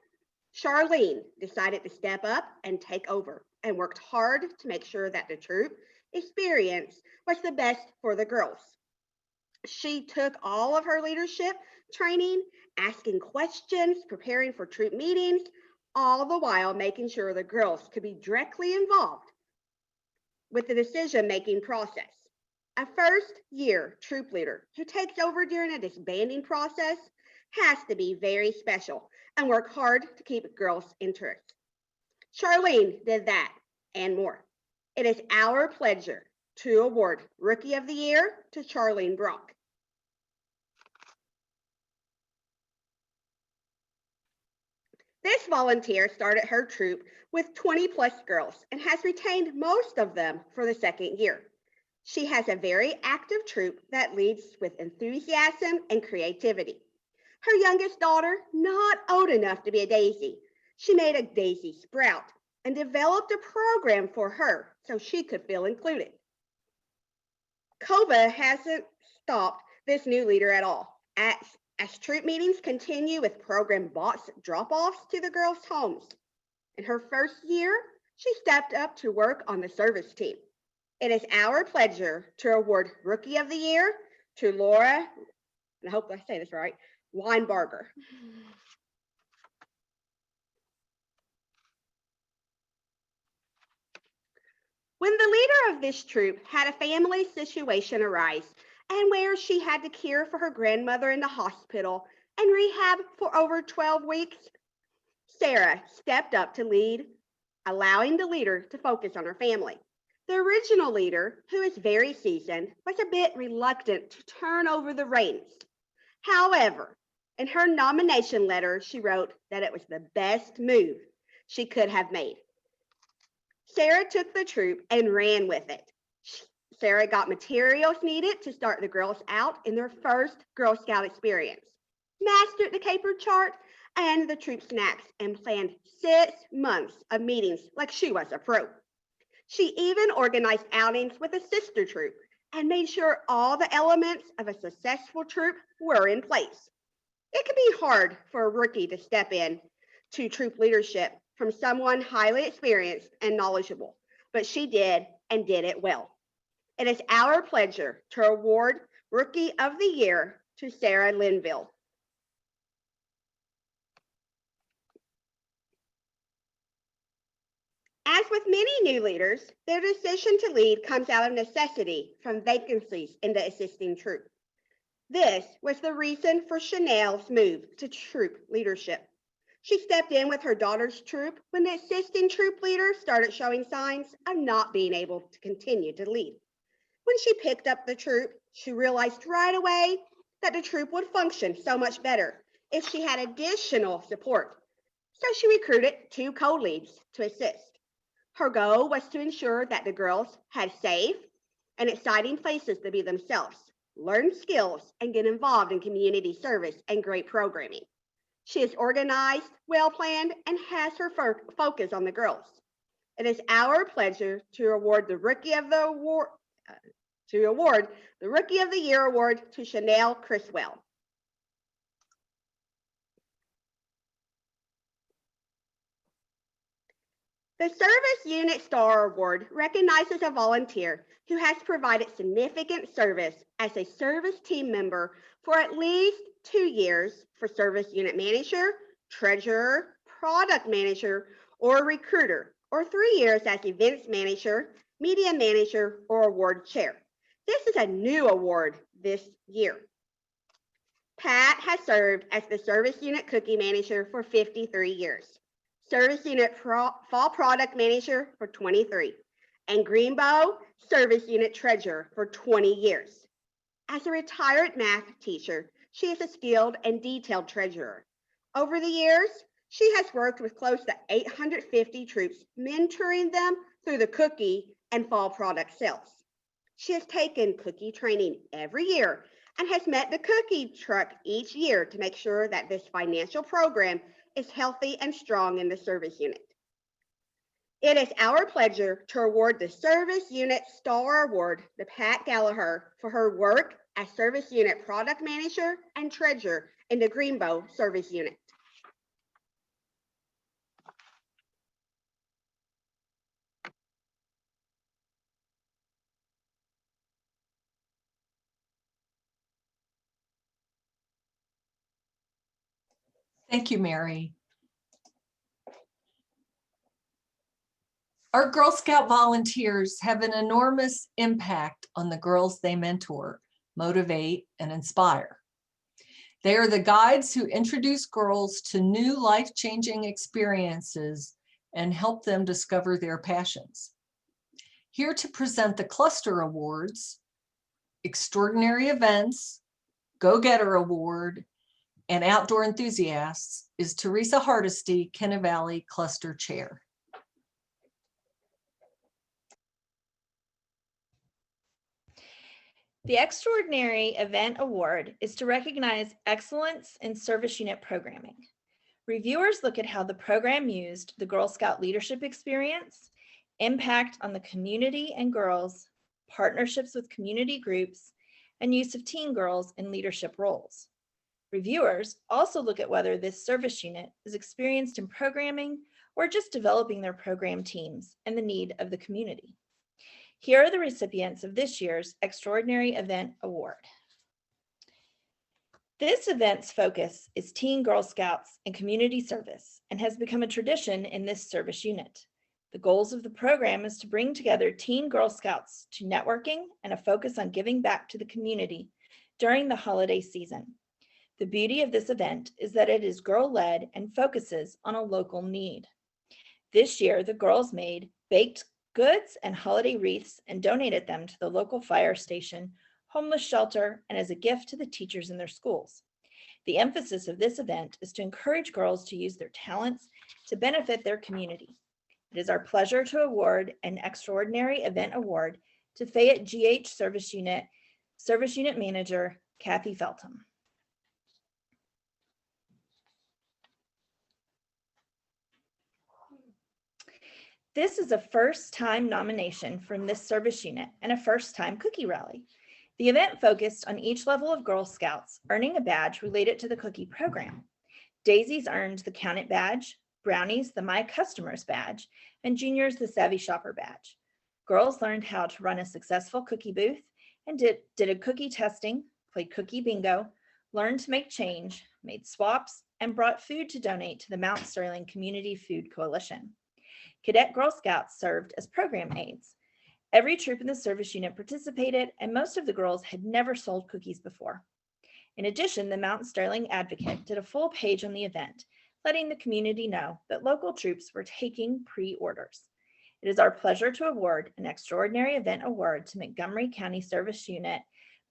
Charlene decided to step up and take over and worked hard to make sure that the troop experience was the best for the girls. She took all of her leadership training, asking questions, preparing for troop meetings, all the while making sure the girls could be directly involved with the decision-making process. A first-year troop leader who takes over during a disbanding process has to be very special and work hard to keep girls' interest. Charlene did that and more. It is our pleasure to award Rookie of the Year to Charlene Brock. This volunteer started her troop with 20 plus girls and has retained most of them for the second year. She has a very active troop that leads with enthusiasm and creativity. Her youngest daughter, not old enough to be a daisy, she made a daisy sprout and developed a program for her so she could feel included. COBA hasn't stopped this new leader at all. As troop meetings continue with program box drop-offs to the girls' homes. In her first year, she stepped up to work on the service team. It is our pleasure to award Rookie of the Year to Laura, and I hope I say this right, Weinberger. When the leader of this troop had a family situation arise and where she had to care for her grandmother in the hospital and rehab for over 12 weeks, Sarah stepped up to lead, allowing the leader to focus on her family. The original leader, who is very seasoned, was a bit reluctant to turn over the reins. However, in her nomination letter, she wrote that it was the best move she could have made. Sarah took the troop and ran with it. Sarah got materials needed to start the girls out in their first Girl Scout experience, mastered the caper chart and the troop snacks, and planned 6 months of meetings like she was a pro. She even organized outings with a sister troop and made sure all the elements of a successful troop were in place. It can be hard for a rookie to step in to troop leadership from someone highly experienced and knowledgeable, but she did and did it well. It is our pleasure to award Rookie of the Year to Sarah Linville. As with many new leaders, their decision to lead comes out of necessity from vacancies in the assisting troop. This was the reason for Chanel's move to troop leadership. She stepped in with her daughter's troop when the assisting troop leader started showing signs of not being able to continue to lead. When she picked up the troop, she realized right away that the troop would function so much better if she had additional support. So she recruited 2 co-leads to assist. Her goal was to ensure that the girls had safe and exciting places to be themselves, learn skills, and get involved in community service and great programming. She is organized, well-planned, and has her focus on the girls. It is our pleasure to award the Rookie of the Year award to Chanel Criswell. The Service Unit Star Award recognizes a volunteer who has provided significant service as a service team member for at least 2 years for service unit manager, treasurer, product manager, or recruiter, or 3 years as events manager, media manager, or award chair. This is a new award this year. Pat has served as the service unit cookie manager for 53 years. Service Unit Fall Product Manager for 23, and Greenbow Service Unit Treasurer for 20 years. As a retired math teacher, she is a skilled and detailed treasurer. Over the years, she has worked with close to 850 troops, mentoring them through the cookie and fall product sales. She has taken cookie training every year and has met the cookie truck each year to make sure that this financial program is healthy and strong in the service unit. It is our pleasure to award the Service Unit Star Award to Pat Gallagher for her work as Service Unit Product Manager and Treasurer in the Greenbow Service Unit. Thank you, Mary. Our Girl Scout volunteers have an enormous impact on the girls they mentor, motivate, and inspire. They are the guides who introduce girls to new life-changing experiences and help them discover their passions. Here to present the Cluster Awards, Extraordinary Events, Go-Getter Award, and Outdoor Enthusiasts is Teresa Hardesty, Kennesaw Valley Cluster Chair. The Extraordinary Event Award is to recognize excellence in service unit programming. Reviewers look at how the program used the Girl Scout leadership experience, impact on the community and girls, partnerships with community groups, and use of teen girls in leadership roles. Reviewers also look at whether this service unit is experienced in programming or just developing their program teams and the need of the community. Here are the recipients of this year's Extraordinary Event Award. This event's focus is Teen Girl Scouts and community service and has become a tradition in this service unit. The goals of the program is to bring together teen Girl Scouts to networking and a focus on giving back to the community during the holiday season. The beauty of this event is that it is girl-led and focuses on a local need. This year, the girls made baked goods and holiday wreaths and donated them to the local fire station, homeless shelter, and as a gift to the teachers in their schools. The emphasis of this event is to encourage girls to use their talents to benefit their community. It is our pleasure to award an Extraordinary Event Award to Fayette GH Service Unit Manager, Kathy Feltham. This is a first-time nomination from this service unit and a first-time cookie rally. The event focused on each level of Girl Scouts earning a badge related to the cookie program. Daisies earned the Count It badge, Brownies the My Customers badge, and Juniors the Savvy Shopper badge. Girls learned how to run a successful cookie booth and did a cookie testing, played cookie bingo, learned to make change, made swaps, and brought food to donate to the Mount Sterling Community Food Coalition. Cadet Girl Scouts served as program aides. Every troop in the service unit participated, and most of the girls had never sold cookies before. In addition, the Mount Sterling Advocate did a full page on the event, letting the community know that local troops were taking pre-orders. It is our pleasure to award an Extraordinary Event Award to Montgomery County Service Unit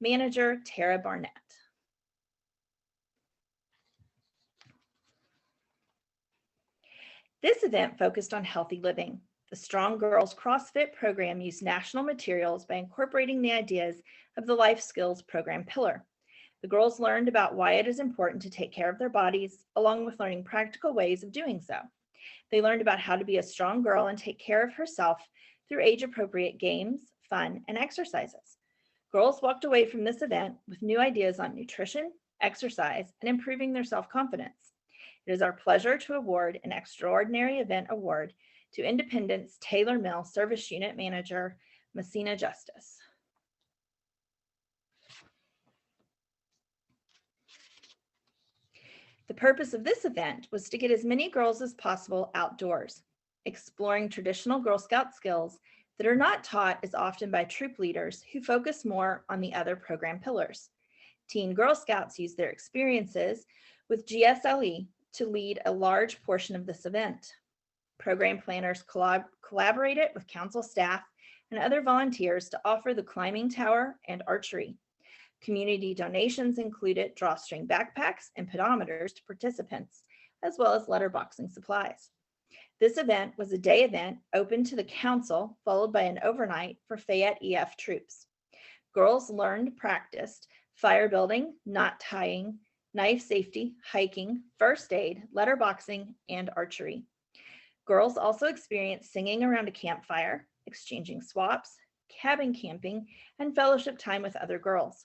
Manager Tara Barnett. This event focused on healthy living. The Strong Girls CrossFit program used national materials by incorporating the ideas of the Life Skills program pillar. The girls learned about why it is important to take care of their bodies, along with learning practical ways of doing so. They learned about how to be a strong girl and take care of herself through age-appropriate games, fun, and exercises. Girls walked away from this event with new ideas on nutrition, exercise, and improving their self-confidence. It is our pleasure to award an Extraordinary Event Award to Independence Taylor Mill Service Unit Manager, Messina Justice. The purpose of this event was to get as many girls as possible outdoors, exploring traditional Girl Scout skills that are not taught as often by troop leaders who focus more on the other program pillars. Teen Girl Scouts use their experiences with GSLE to lead a large portion of this event. Program planners collaborated with council staff and other volunteers to offer the climbing tower and archery. Community donations included drawstring backpacks and pedometers to participants, as well as letterboxing supplies. This event was a day event open to the council, followed by an overnight for Fayette EF troops. Girls practiced fire building, knot tying, knife safety, hiking, first aid, letterboxing, and archery. Girls also experienced singing around a campfire, exchanging swaps, cabin camping, and fellowship time with other girls.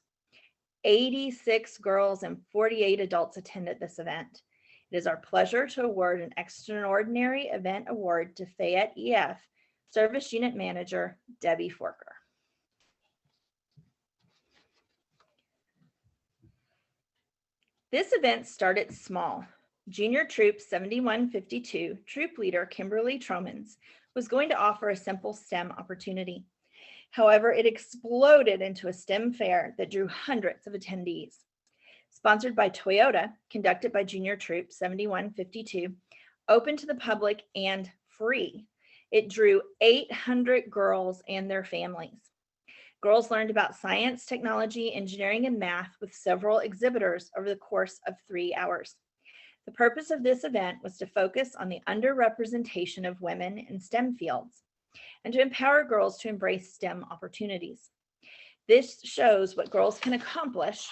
86 girls and 48 adults attended this event. It is our pleasure to award an Extraordinary Event Award to Fayette EF Service Unit Manager, Debbie Forker. This event started small. Junior Troop 7152 Troop Leader Kimberly Tromans was going to offer a simple STEM opportunity. However, it exploded into a STEM fair that drew hundreds of attendees. Sponsored by Toyota, conducted by Junior Troop 7152, open to the public and free. It drew 800 girls and their families. Girls learned about science, technology, engineering, and math with several exhibitors over the course of 3 hours. The purpose of this event was to focus on the underrepresentation of women in STEM fields and to empower girls to embrace STEM opportunities. This shows what girls can accomplish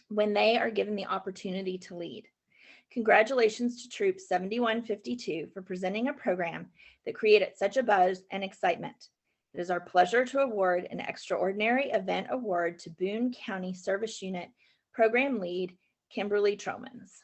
when they are given the opportunity to lead. Congratulations to Troop 7152 for presenting a program that created such a buzz and excitement. It is our pleasure to award an Extraordinary Event Award to Boone County Service Unit Program Lead, Kimberly Tromans.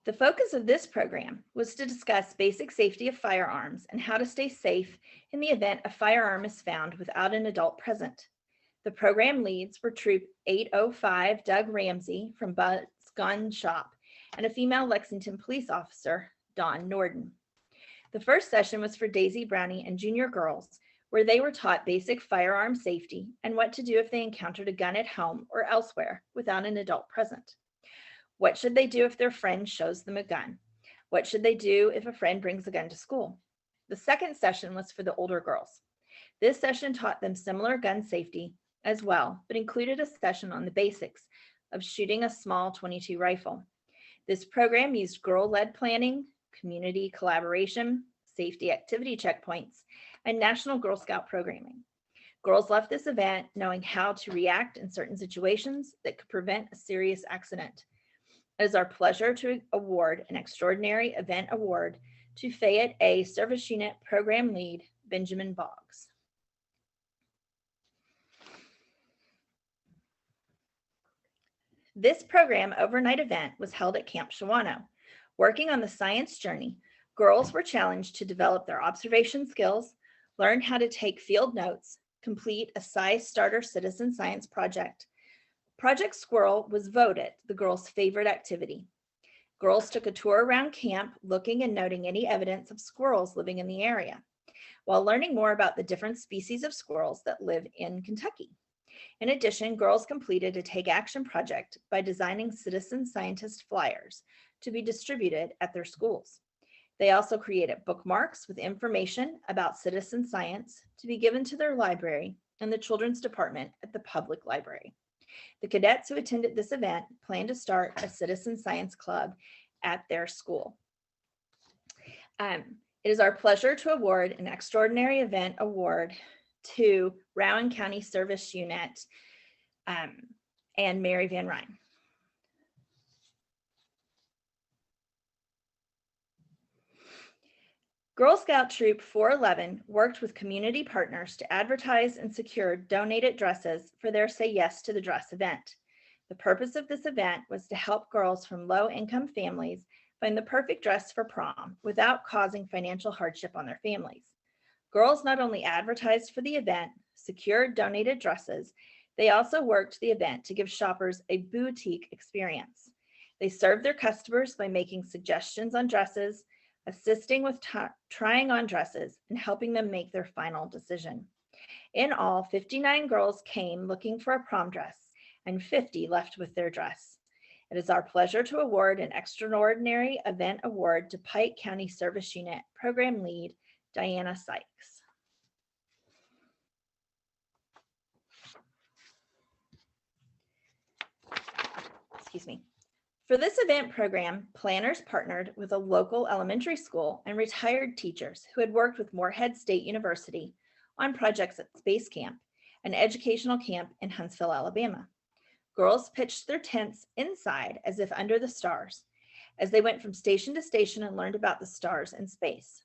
The focus of this program was to discuss basic safety of firearms and how to stay safe in the event a firearm is found without an adult present. The program leads were Troop 805 Doug Ramsey from Buzz Gun Shop and a female Lexington police officer, Dawn Norden. The first session was for Daisy Brownie and junior girls, where they were taught basic firearm safety and what to do if they encountered a gun at home or elsewhere without an adult present. What should they do if their friend shows them a gun? What should they do if a friend brings a gun to school? The second session was for the older girls. This session taught them similar gun safety as well, but included a session on the basics of shooting a small .22 rifle. This program used girl-led planning, community collaboration, safety activity checkpoints, and National Girl Scout programming. Girls left this event knowing how to react in certain situations that could prevent a serious accident. It is our pleasure to award an Extraordinary Event Award to Fayette A Service Unit Program Lead, Benjamin Boggs. This program overnight event was held at Camp Shawano. Working on the science journey, girls were challenged to develop their observation skills, learn how to take field notes, complete a SCI Starter Citizen Science project. Project Squirrel was voted the girls' favorite activity. Girls took a tour around camp, looking and noting any evidence of squirrels living in the area, while learning more about the different species of squirrels that live in Kentucky. In addition, girls completed a Take Action project by designing citizen scientist flyers to be distributed at their schools. They also created bookmarks with information about citizen science to be given to their library and the children's department at the public library. The cadets who attended this event plan to start a citizen science club at their school. It is our pleasure to award an Extraordinary Event Award to Rowan County Service Unit and Mary Van Ryn. Girl Scout Troop 411 worked with community partners to advertise and secure donated dresses for their Say Yes to the Dress event. The purpose of this event was to help girls from low-income families find the perfect dress for prom without causing financial hardship on their families. Girls not only advertised for the event, secured donated dresses, they also worked the event to give shoppers a boutique experience. They served their customers by making suggestions on dresses, assisting with trying on dresses, and helping them make their final decision. In all, 59 girls came looking for a prom dress, and 50 left with their dress. It is our pleasure to award an Extraordinary Event Award to Pike County Service Unit Program Lead, Diana Sykes. Excuse me. For this event program, planners partnered with a local elementary school and retired teachers who had worked with Morehead State University on projects at Space Camp, an educational camp in Huntsville, Alabama. Girls pitched their tents inside as if under the stars, as they went from station to station and learned about the stars and space.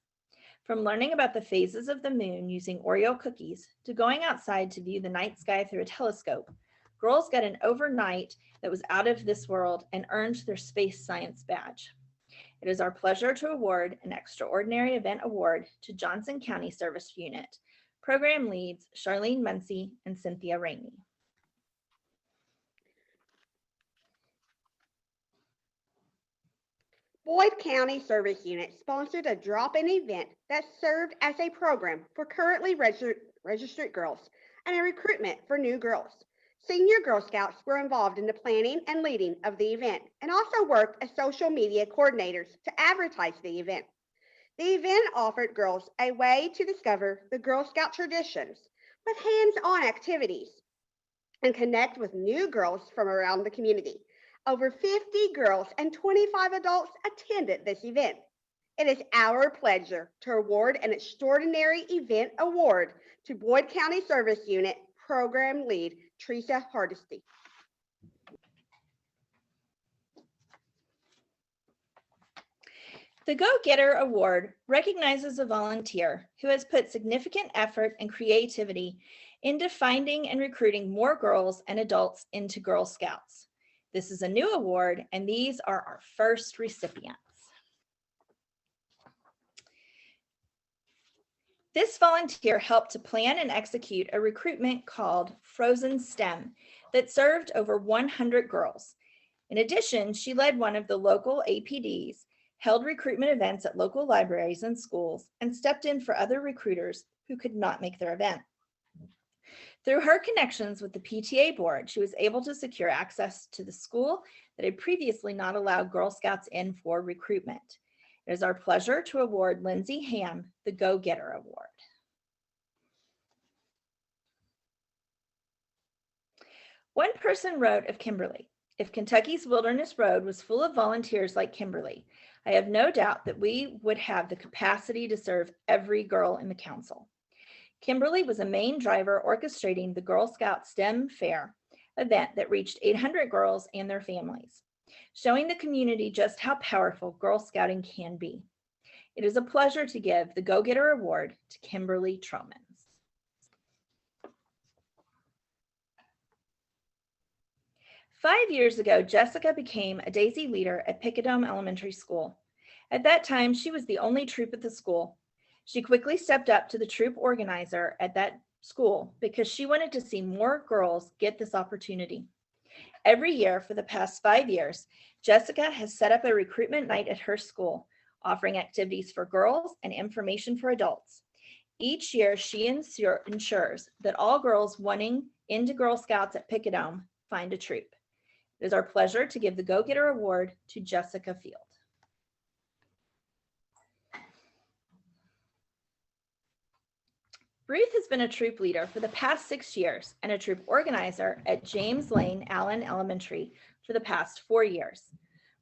From learning about the phases of the moon using Oreo cookies to going outside to view the night sky through a telescope, girls got an overnight that was out of this world and earned their space science badge. It is our pleasure to award an Extraordinary Event Award to Johnson County Service Unit Program Leads Charlene Muncie and Cynthia Rainey. Boyd County Service Unit sponsored a drop-in event that served as a program for currently registered girls and a recruitment for new girls. Senior Girl Scouts were involved in the planning and leading of the event and also worked as social media coordinators to advertise the event. The event offered girls a way to discover the Girl Scout traditions with hands-on activities and connect with new girls from around the community. Over 50 girls and 25 adults attended this event. It is our pleasure to award an Extraordinary Event Award to Boyd County Service Unit Program Lead Teresa Hardesty. The Go-Getter Award recognizes a volunteer who has put significant effort and creativity into finding and recruiting more girls and adults into Girl Scouts. This is a new award, and these are our first recipients. This volunteer helped to plan and execute a recruitment called Frozen STEM that served over 100 girls. In addition, she led one of the local APDs, held recruitment events at local libraries and schools, and stepped in for other recruiters who could not make their event. Through her connections with the PTA board, she was able to secure access to the school that had previously not allowed Girl Scouts in for recruitment. It is our pleasure to award Lindsay Ham the Go-Getter Award. One person wrote of Kimberly, "If Kentucky's Wilderness Road was full of volunteers like Kimberly, I have no doubt that we would have the capacity to serve every girl in the council." Kimberly was a main driver orchestrating the Girl Scout STEM Fair event that reached 800 girls and their families, showing the community just how powerful Girl Scouting can be. It is a pleasure to give the Go-Getter Award to Kimberly Tromans. Five years ago, Jessica became a Daisy leader at Pickadome Elementary School. At that time, she was the only troop at the school. She quickly stepped up to the troop organizer at that school because she wanted to see more girls get this opportunity. Every year for the past 5 years, Jessica has set up a recruitment night at her school, offering activities for girls and information for adults. Each year, she ensures that all girls wanting into Girl Scouts at Pickadome find a troop. It is our pleasure to give the Go-Getter Award to Jessica Field. Ruth has been a troop leader for the past 6 years and a troop organizer at James Lane Allen Elementary for the past 4 years.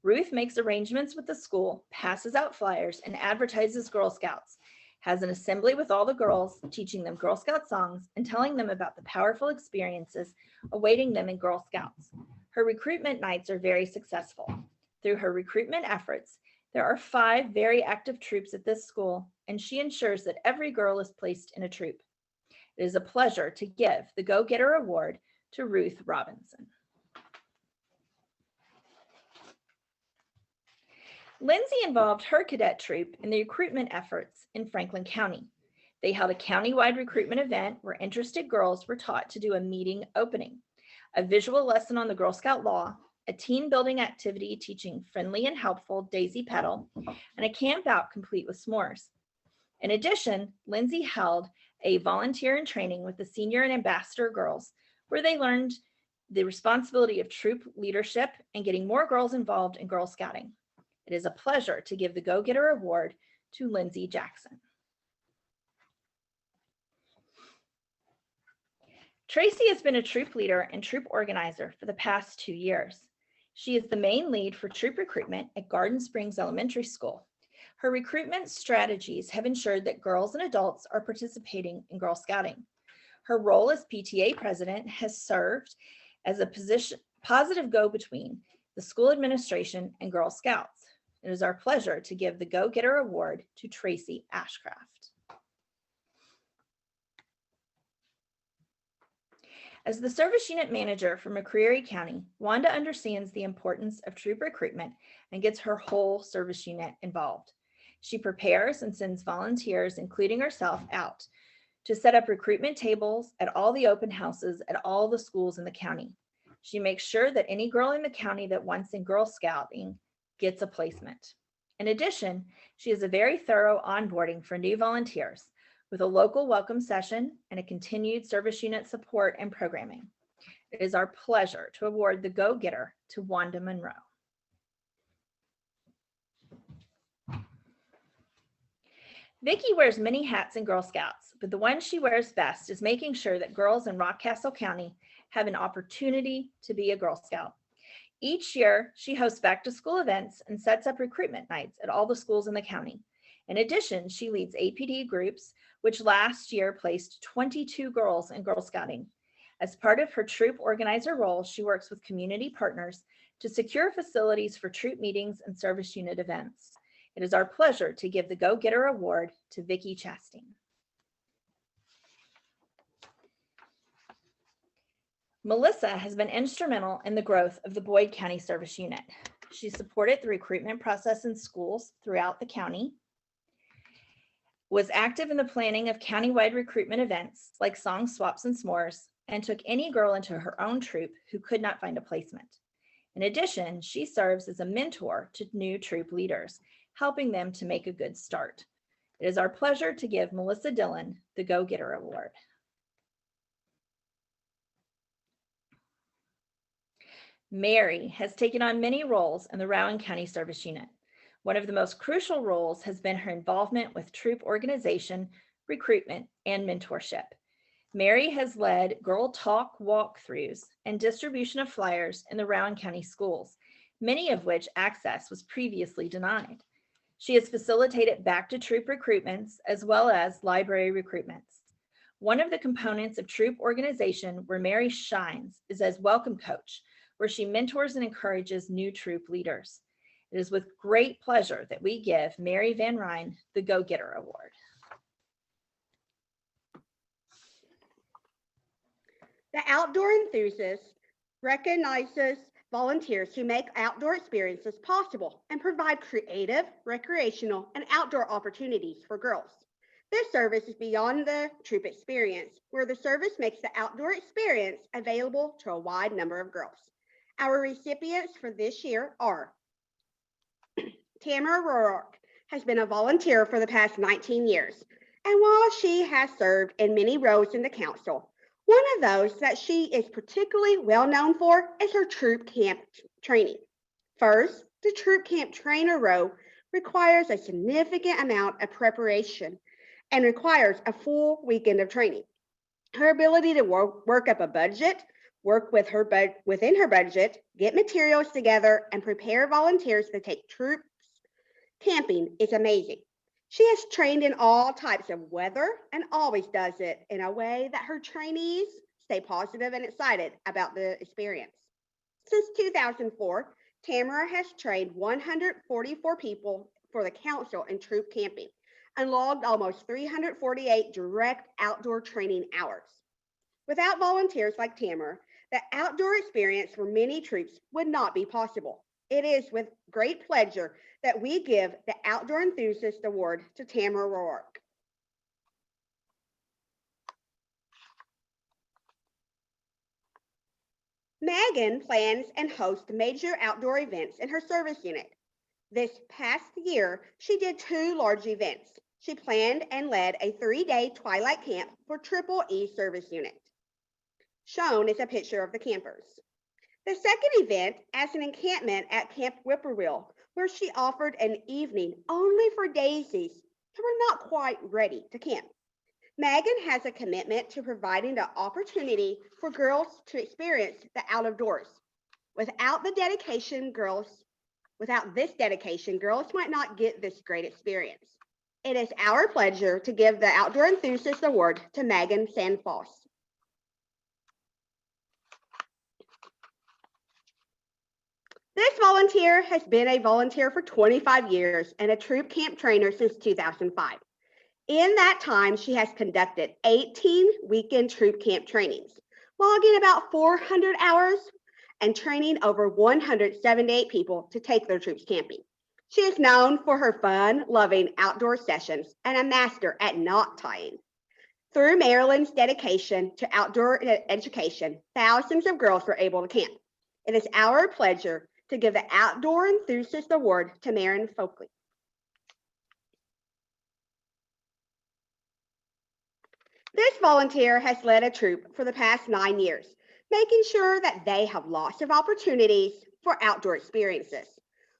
Ruth makes arrangements with the school, passes out flyers, and advertises Girl Scouts, has an assembly with all the girls, teaching them Girl Scout songs and telling them about the powerful experiences awaiting them in Girl Scouts. Her recruitment nights are very successful. Through her recruitment efforts, there are 5 very active troops at this school, and she ensures that every girl is placed in a troop. It is a pleasure to give the Go-Getter Award to Ruth Robinson. Lindsay involved her cadet troop in the recruitment efforts in Franklin County. They held a countywide recruitment event where interested girls were taught to do a meeting opening, a visual lesson on the Girl Scout law, a team building activity teaching friendly and helpful daisy pedal, and a camp out complete with s'mores. In addition, Lindsay held a volunteer in training with the senior and ambassador girls, where they learned the responsibility of troop leadership and getting more girls involved in Girl Scouting. It is a pleasure to give the Go-Getter Award to Lindsay Jackson. Tracy has been a troop leader and troop organizer for the past 2 years. She is the main lead for troop recruitment at Garden Springs Elementary School. Her recruitment strategies have ensured that girls and adults are participating in Girl Scouting. Her role as PTA president has served as a positive go-between the school administration and Girl Scouts. It is our pleasure to give the Go-Getter Award to Tracy Ashcraft. As the service unit manager for McCreary County, Wanda understands the importance of troop recruitment and gets her whole service unit involved. She prepares and sends volunteers, including herself, out to set up recruitment tables at all the open houses at all the schools in the county. She makes sure that any girl in the county that wants in Girl Scouting gets a placement. In addition, she has a very thorough onboarding for new volunteers with a local welcome session and a continued service unit support and programming. It is our pleasure to award the Go-Getter to Wanda Monroe. Vicki wears many hats in Girl Scouts, but the one she wears best is making sure that girls in Rockcastle County have an opportunity to be a Girl Scout. Each year, she hosts back-to-school events and sets up recruitment nights at all the schools in the county. In addition, she leads APD groups, which last year placed 22 girls in Girl Scouting. As part of her troop organizer role, she works with community partners to secure facilities for troop meetings and service unit events. It is our pleasure to give the Go-Getter Award to Vicki Chastain. Melissa has been instrumental in the growth of the Boyd County Service Unit. She supported the recruitment process in schools throughout the county, was active in the planning of countywide recruitment events like song swaps and s'mores, and took any girl into her own troop who could not find a placement. In addition, she serves as a mentor to new troop leaders, helping them to make a good start. It is our pleasure to give Melissa Dillon the Go-Getter Award. Mary has taken on many roles in the Rowan County Service Unit. One of the most crucial roles has been her involvement with troop organization, recruitment, and mentorship. Mary has led Girl Talk walkthroughs and distribution of flyers in the Rowan County schools, many of which access was previously denied. She has facilitated back to troop recruitments as well as library recruitments. One of the components of troop organization where Mary shines is as welcome coach, where she mentors and encourages new troop leaders. It is with great pleasure that we give Mary Van Ryn the Go-Getter Award. The Outdoor Enthusiast recognizes volunteers who make outdoor experiences possible and provide creative, recreational, and outdoor opportunities for girls. This service is beyond the troop experience, where the service makes the outdoor experience available to a wide number of girls. Our recipients for this year are Tamara Rourke has been a volunteer for the past 19 years, and while she has served in many roles in the council, one of those that she is particularly well known for is her troop camp training. First, the troop camp trainer role requires a significant amount of preparation and requires a full weekend of training. Her ability to work up a budget, work with within her budget, get materials together, and prepare volunteers to take troops camping is amazing. She has trained in all types of weather and always does it in a way that her trainees stay positive and excited about the experience. Since 2004, Tamara has trained 144 people for the council in troop camping and logged almost 348 direct outdoor training hours. Without volunteers like Tamara, the outdoor experience for many troops would not be possible. It is with great pleasure that we give the Outdoor Enthusiast Award to Tamara Rourke. Megan plans and hosts major outdoor events in her service unit. This past year, she did 2 large events. She planned and led a 3-day twilight camp for Triple E service unit. Shown is a picture of the campers. The second event as an encampment at Camp Whippoorwill, where she offered an evening only for daisies who were not quite ready to camp. Megan has a commitment to providing the opportunity for girls to experience the out of doors. Without this dedication, girls might not get this great experience. It is our pleasure to give the Outdoor Enthusiast Award to Megan Sandfoss. This volunteer has been a volunteer for 25 years and a troop camp trainer since 2005. In that time, she has conducted 18 weekend troop camp trainings, logging about 400 hours and training over 178 people to take their troops camping. She is known for her fun-loving outdoor sessions and a master at knot tying. Through Maryland's dedication to outdoor education, thousands of girls were able to camp. It is our pleasure to give the Outdoor Enthusiast Award to Marin Folkley. This volunteer has led a troop for the past 9 years, making sure that they have lots of opportunities for outdoor experiences.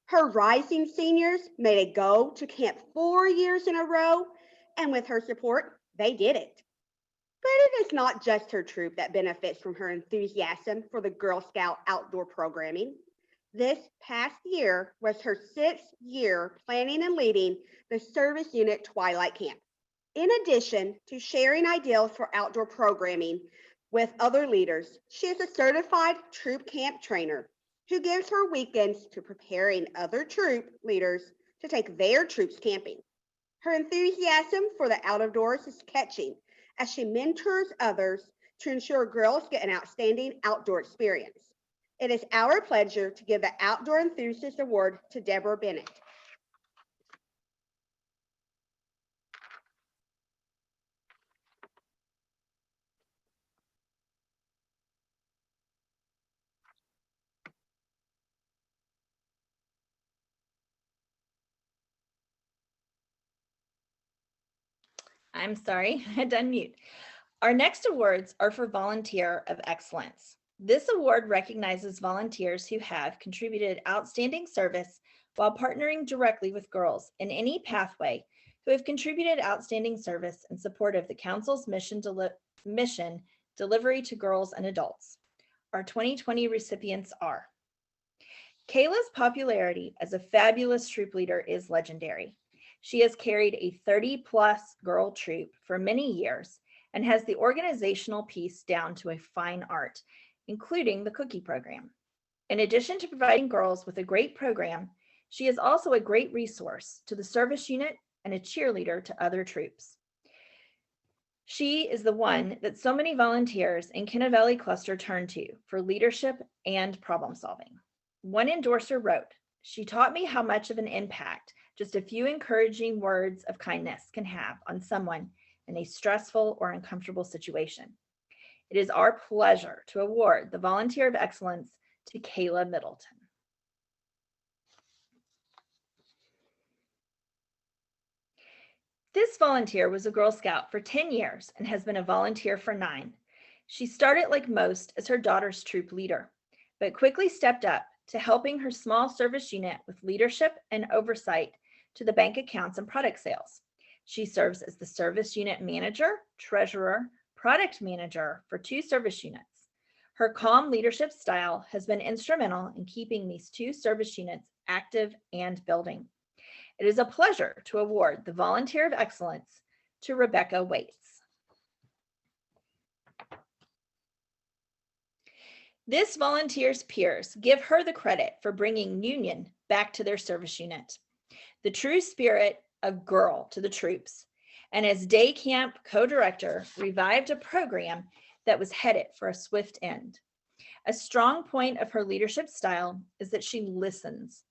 Her rising seniors made a go to camp 4 years in a row, and with her support, they did it. But it is not just her troop that benefits from her enthusiasm for the Girl Scout outdoor programming. This past year was her 6th year planning and leading the Service Unit Twilight Camp. In addition to sharing ideas for outdoor programming with other leaders, she is a certified troop camp trainer who gives her weekends to preparing other troop leaders to take their troops camping. Her enthusiasm for the outdoors is catching as she mentors others to ensure girls get an outstanding outdoor experience. It is our pleasure to give the Outdoor Enthusiast Award to Deborah Bennett. I'm sorry, I had to unmute. Our next awards are for Volunteer of Excellence. This award recognizes volunteers who have contributed outstanding service while partnering directly with girls in any pathway who have contributed outstanding service in support of the Council's mission delivery to girls and adults. Our 2020 recipients are Kayla's popularity as a fabulous troop leader is legendary. She has carried a 30-plus girl troop for many years and has the organizational piece down to a fine art, including the cookie program. In addition to providing girls with a great program, she is also a great resource to the service unit and a cheerleader to other troops. She is the one that so many volunteers in Kennesaw Valley Cluster turn to for leadership and problem solving. One endorser wrote, "She taught me how much of an impact just a few encouraging words of kindness can have on someone in a stressful or uncomfortable situation." It is our pleasure to award the Volunteer of Excellence to Kayla Middleton. This volunteer was a Girl Scout for 10 years and has been a volunteer for 9. She started like most as her daughter's troop leader, but quickly stepped up to helping her small service unit with leadership and oversight to the bank accounts and product sales. She serves as the service unit manager, treasurer, product manager for 2 service units. Her calm leadership style has been instrumental in keeping these 2 service units active and building. It is a pleasure to award the Volunteer of Excellence to Rebecca Waits. This volunteer's peers give her the credit for bringing union back to their service unit, the true spirit of girl to the troops, and as day camp co-director revived a program that was headed for a swift end. A strong point of her leadership style is that she listens.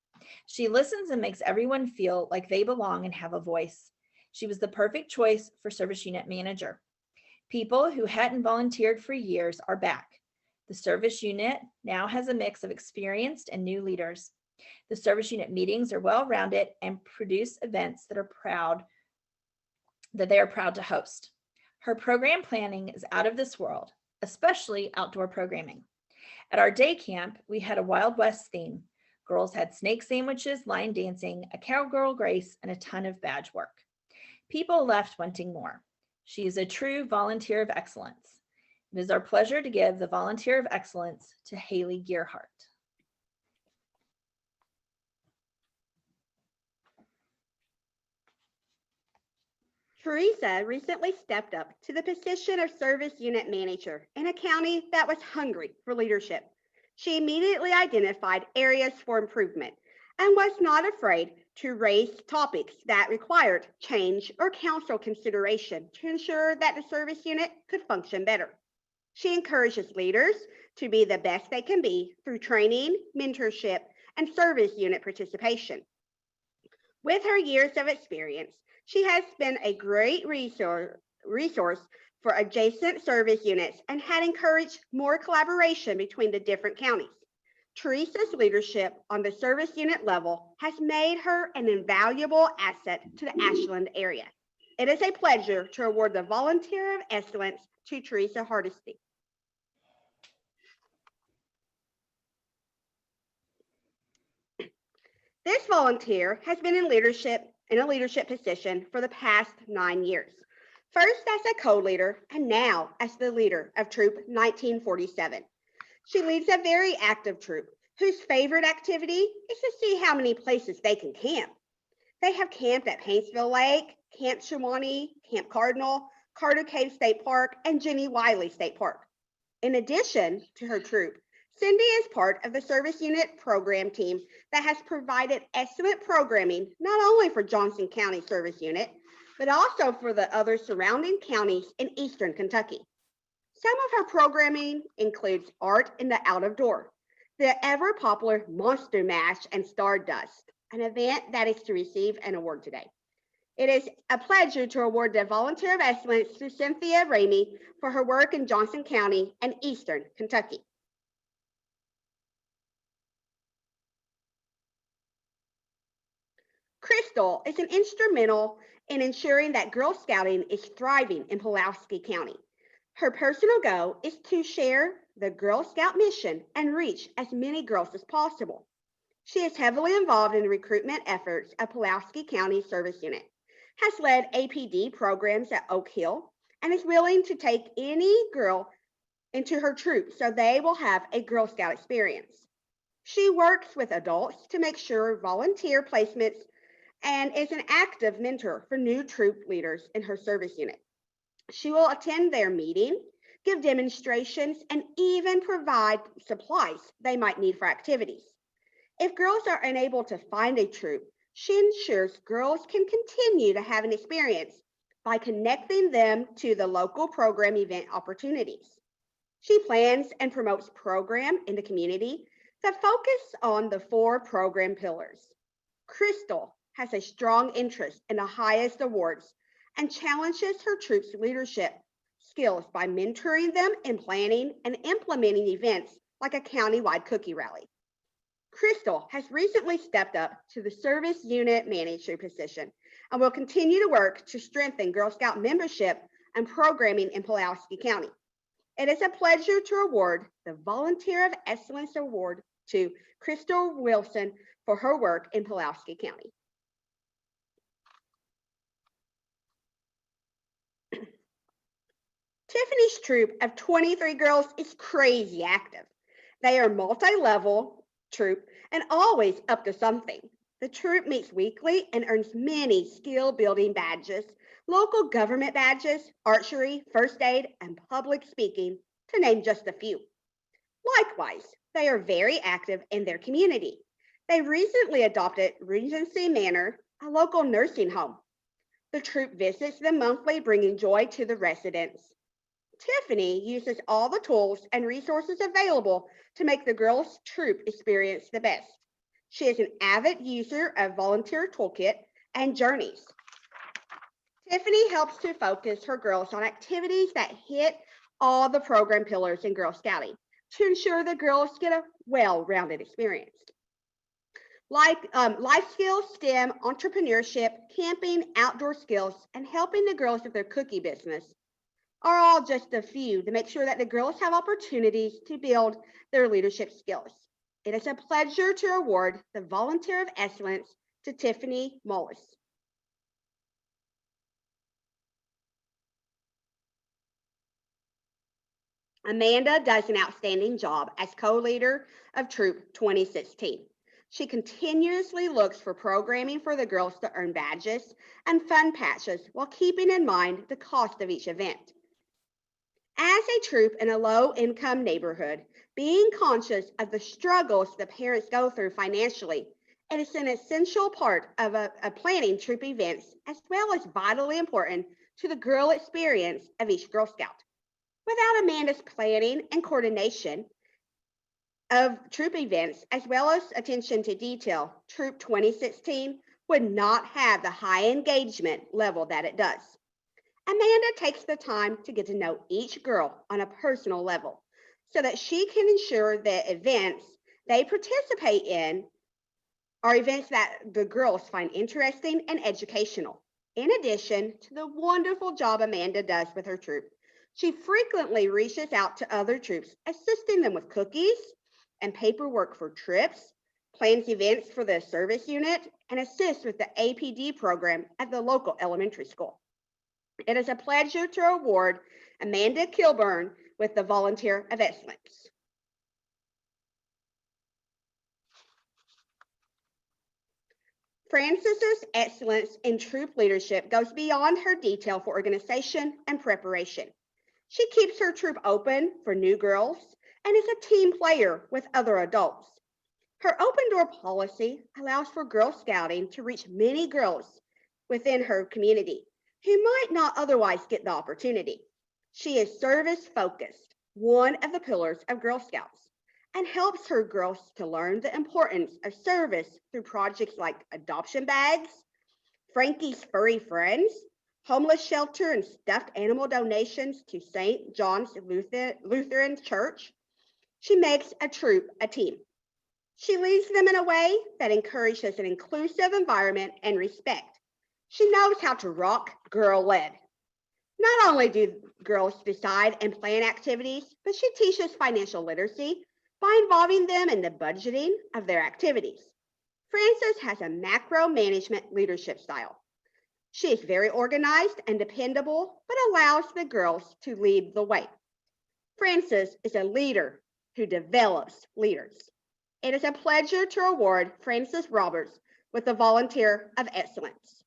She listens and makes everyone feel like they belong and have a voice. She was the perfect choice for service unit manager. People who hadn't volunteered for years are back. The service unit now has a mix of experienced and new leaders. The service unit meetings are well-rounded and produce events that they are proud to host. Her program planning is out of this world, especially outdoor programming. At our day camp, we had a Wild West theme. Girls had snake sandwiches, line dancing, a cowgirl grace, and a ton of badge work. People left wanting more. She is a true volunteer of excellence. It is our pleasure to give the Volunteer of Excellence to Haley Gearhart. Teresa recently stepped up to the position of service unit manager in a county that was hungry for leadership. She immediately identified areas for improvement and was not afraid to raise topics that required change or council consideration to ensure that the service unit could function better. She encourages leaders to be the best they can be through training, mentorship, and service unit participation. With her years of experience, she has been a great resource for adjacent service units and had encouraged more collaboration between the different counties. Teresa's leadership on the service unit level has made her an invaluable asset to the Ashland area. It is a pleasure to award the Volunteer of Excellence to Teresa Hardesty. This volunteer has been in a leadership position for the past 9 years. First as a co-leader and now as the leader of Troop 1947. She leads a very active troop whose favorite activity is to see how many places they can camp. They have camped at Paintsville Lake, Camp Shawnee, Camp Cardinal, Carter Cave State Park, and Jenny Wiley State Park. In addition to her troop, Cindy is part of the service unit program team that has provided excellent programming not only for Johnson County Service Unit, but also for the other surrounding counties in Eastern Kentucky. Some of her programming includes Art in the Out of Door, the ever popular Monster Mash and Stardust, an event that is to receive an award today. It is a pleasure to award the Volunteer of Excellence to Cynthia Ramey for her work in Johnson County and Eastern Kentucky. Crystal is an instrumental in ensuring that Girl Scouting is thriving in Pulaski County. Her personal goal is to share the Girl Scout mission and reach as many girls as possible. She is heavily involved in the recruitment efforts of Pulaski County Service Unit, has led APD programs at Oak Hill, and is willing to take any girl into her troop so they will have a Girl Scout experience. She works with adults to make sure volunteer placements and is an active mentor for new troop leaders in her service unit. She will attend their meeting, give demonstrations, and even provide supplies they might need for activities. If girls are unable to find a troop, she ensures girls can continue to have an experience by connecting them to the local program event opportunities. She plans and promotes programs in the community that focus on the 4 program pillars. Crystal has a strong interest in the highest awards and challenges her troops' leadership skills by mentoring them in planning and implementing events like a countywide cookie rally. Crystal has recently stepped up to the service unit manager position and will continue to work to strengthen Girl Scout membership and programming in Pulaski County. It is a pleasure to award the Volunteer of Excellence Award to Crystal Wilson for her work in Pulaski County. Tiffany's troop of 23 girls is crazy active. They are multi-level troop and always up to something. The troop meets weekly and earns many skill building badges, local government badges, archery, first aid, and public speaking, to name just a few. Likewise, they are very active in their community. They recently adopted Regency Manor, a local nursing home. The troop visits them monthly, bringing joy to the residents. Tiffany uses all the tools and resources available to make the girls' troop experience the best. She is an avid user of Volunteer Toolkit and Journeys. Tiffany helps to focus her girls on activities that hit all the program pillars in Girl Scouting to ensure the girls get a well-rounded experience. Like life skills, STEM, entrepreneurship, camping, outdoor skills, and helping the girls with their cookie business are all just a few to make sure that the girls have opportunities to build their leadership skills. It is a pleasure to award the Volunteer of Excellence to Tiffany Mullis. Amanda does an outstanding job as co-leader of Troop 2016. She continuously looks for programming for the girls to earn badges and fun patches while keeping in mind the cost of each event. As a troop in a low-income neighborhood, being conscious of the struggles the parents go through financially, it is an essential part of planning troop events, as well as vitally important to the girl experience of each Girl Scout. Without Amanda's planning and coordination of troop events, as well as attention to detail, Troop 2016 would not have the high engagement level that it does. Amanda takes the time to get to know each girl on a personal level so that she can ensure that events they participate in are events that the girls find interesting and educational. In addition to the wonderful job Amanda does with her troop, she frequently reaches out to other troops, assisting them with cookies and paperwork for trips, plans events for the service unit, and assists with the APD program at the local elementary school. It is a pleasure to award Amanda Kilburn with the Volunteer of Excellence. Frances's excellence in troop leadership goes beyond her detail for organization and preparation. She keeps her troop open for new girls and is a team player with other adults. Her open door policy allows for Girl Scouting to reach many girls within her community who might not otherwise get the opportunity. She is service focused, one of the pillars of Girl Scouts, and helps her girls to learn the importance of service through projects like adoption bags, Frankie's Furry Friends, homeless shelter, and stuffed animal donations to St. John's Lutheran Church. She makes a troop a team. She leads them in a way that encourages an inclusive environment and respect. She knows how to rock girl-led. Not only do girls decide and plan activities, but she teaches financial literacy by involving them in the budgeting of their activities. Frances has a macro management leadership style. She is very organized and dependable, but allows the girls to lead the way. Frances is a leader who develops leaders. It is a pleasure to award Frances Roberts with the Volunteer of Excellence.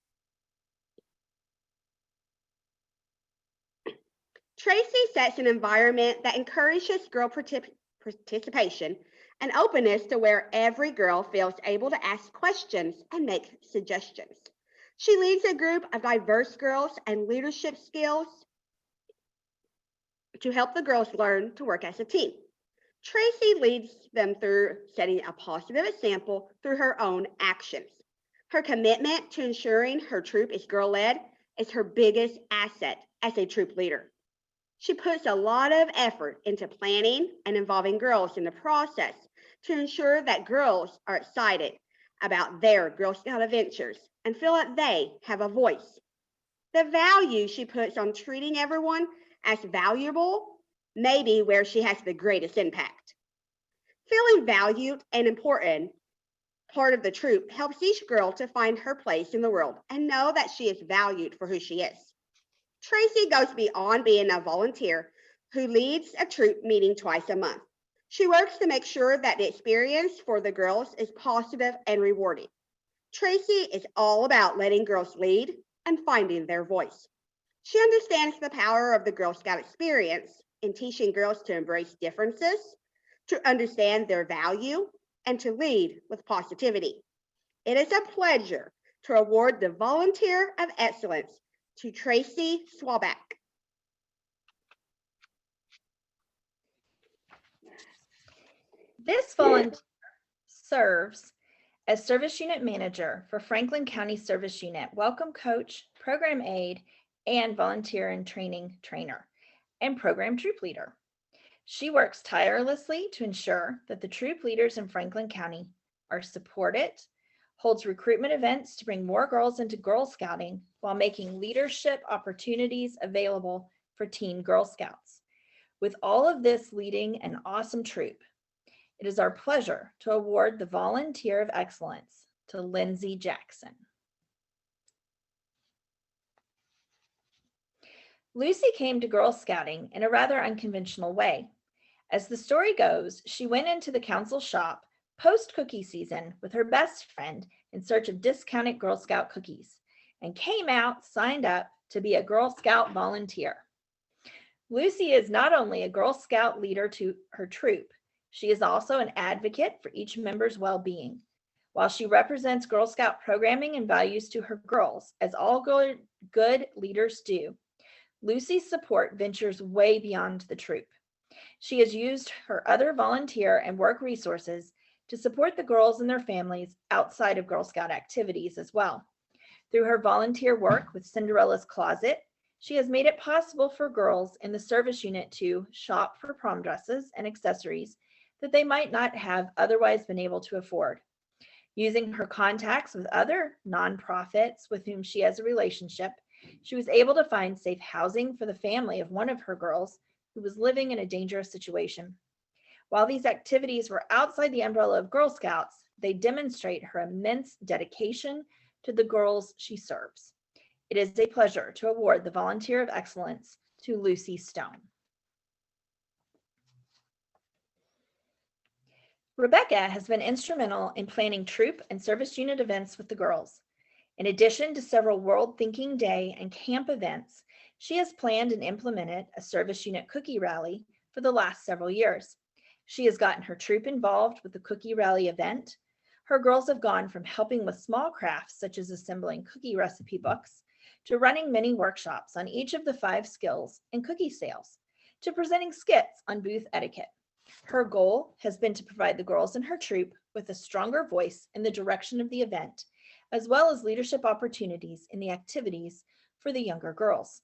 Tracy sets an environment that encourages girl participation and openness to where every girl feels able to ask questions and make suggestions. She leads a group of diverse girls and leadership skills to help the girls learn to work as a team. Tracy leads them through setting a positive example through her own actions. Her commitment to ensuring her troop is girl-led is her biggest asset as a troop leader. She puts a lot of effort into planning and involving girls in the process to ensure that girls are excited about their Girl Scout adventures and feel that they have a voice. The value she puts on treating everyone as valuable may be where she has the greatest impact. Feeling valued and important part of the troop helps each girl to find her place in the world and know that she is valued for who she is. Tracy goes beyond being a volunteer who leads a troop meeting twice a month. She works to make sure that the experience for the girls is positive and rewarding. Tracy is all about letting girls lead and finding their voice. She understands the power of the Girl Scout experience in teaching girls to embrace differences, to understand their value, and to lead with positivity. It is a pleasure to award the Volunteer of Excellence to Tracy Swaback. This volunteer serves as Service Unit Manager for Franklin County Service Unit, Welcome Coach, Program Aide, and Volunteer and Training Trainer, and Program Troop Leader. She works tirelessly to ensure that the troop leaders in Franklin County are supported, holds recruitment events to bring more girls into Girl Scouting while making leadership opportunities available for teen Girl Scouts. With all of this leading an awesome troop, it is our pleasure to award the Volunteer of Excellence to Lindsay Jackson. Lucy came to Girl Scouting in a rather unconventional way. As the story goes, she went into the council shop post-cookie season with her best friend in search of discounted Girl Scout cookies and came out signed up to be a Girl Scout volunteer. Lucy is not only a Girl Scout leader to her troop, she is also an advocate for each member's well-being. While she represents Girl Scout programming and values to her girls, as all good leaders do, Lucy's support ventures way beyond the troop. She has used her other volunteer and work resources to support the girls and their families outside of Girl Scout activities as well. Through her volunteer work with Cinderella's Closet, she has made it possible for girls in the service unit to shop for prom dresses and accessories that they might not have otherwise been able to afford. Using her contacts with other nonprofits with whom she has a relationship, she was able to find safe housing for the family of one of her girls who was living in a dangerous situation. While these activities were outside the umbrella of Girl Scouts, they demonstrate her immense dedication to the girls she serves. It is a pleasure to award the Volunteer of Excellence to Lucy Stone. Rebecca has been instrumental in planning troop and service unit events with the girls. In addition to several World Thinking Day and camp events, she has planned and implemented a service unit cookie rally for the last several years. She has gotten her troop involved with the cookie rally event. Her girls have gone from helping with small crafts such as assembling cookie recipe books to running mini workshops on each of the 5 skills in cookie sales to presenting skits on booth etiquette. Her goal has been to provide the girls in her troop with a stronger voice in the direction of the event, as well as leadership opportunities in the activities for the younger girls.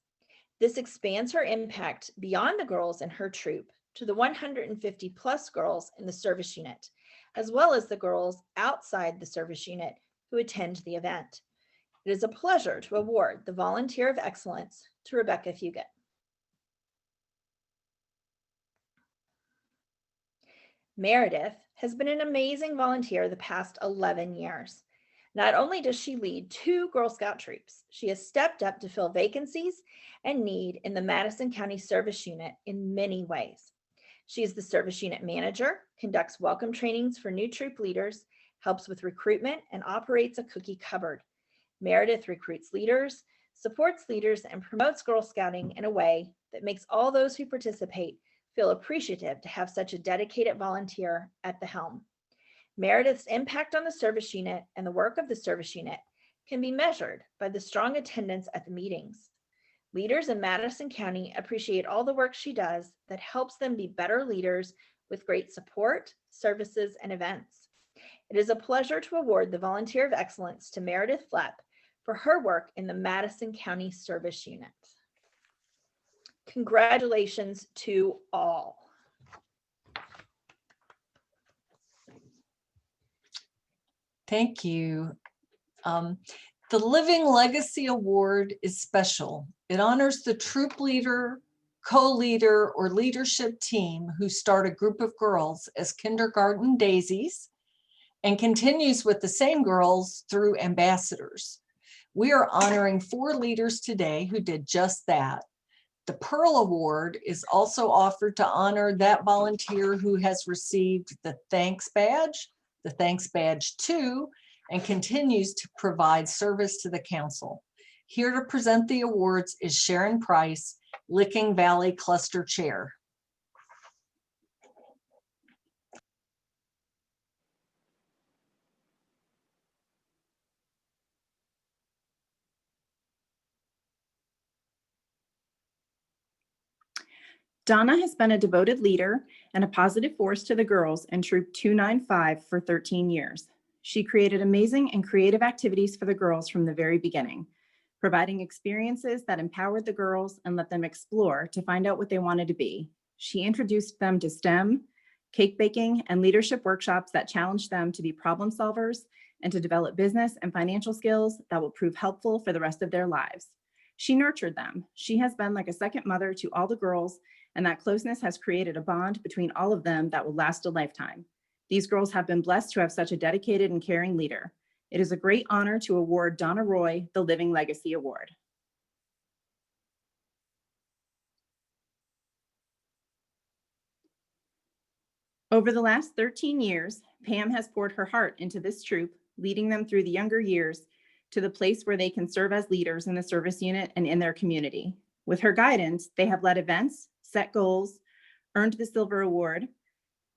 This expands her impact beyond the girls in her troop to the 150 plus girls in the service unit, as well as the girls outside the service unit who attend the event. It is a pleasure to award the Volunteer of Excellence to Rebecca Fugit. Meredith has been an amazing volunteer the past 11 years. Not only does she lead 2 Girl Scout troops, she has stepped up to fill vacancies and need in the Madison County Service Unit in many ways. She is the service unit manager, conducts welcome trainings for new troop leaders, helps with recruitment, and operates a cookie cupboard. Meredith recruits leaders, supports leaders, and promotes Girl Scouting in a way that makes all those who participate feel appreciative to have such a dedicated volunteer at the helm. Meredith's impact on the service unit and the work of the service unit can be measured by the strong attendance at the meetings. Leaders in Madison County appreciate all the work she does that helps them be better leaders with great support, services, and events. It is a pleasure to award the Volunteer of Excellence to Meredith Flepp for her work in the Madison County Service Unit. Congratulations to all. Thank you. The Living Legacy Award is special. It honors the troop leader, co-leader, or leadership team who start a group of girls as kindergarten daisies and continues with the same girls through ambassadors. We are honoring 4 leaders today who did just that. The Pearl Award is also offered to honor that volunteer who has received the Thanks Badge, the Thanks Badge 2, and continues to provide service to the council. Here to present the awards is Sharon Price, Licking Valley Cluster Chair. Donna has been a devoted leader and a positive force to the girls in Troop 295 for 13 years. She created amazing and creative activities for the girls from the very beginning, providing experiences that empowered the girls and let them explore to find out what they wanted to be. She introduced them to STEM, cake baking, and leadership workshops that challenged them to be problem solvers and to develop business and financial skills that will prove helpful for the rest of their lives. She nurtured them. She has been like a second mother to all the girls, and that closeness has created a bond between all of them that will last a lifetime. These girls have been blessed to have such a dedicated and caring leader. It is a great honor to award Donna Roy the Living Legacy Award. Over the last 13 years, Pam has poured her heart into this troop, leading them through the younger years to the place where they can serve as leaders in the service unit and in their community. With her guidance, they have led events, set goals, earned the Silver Award,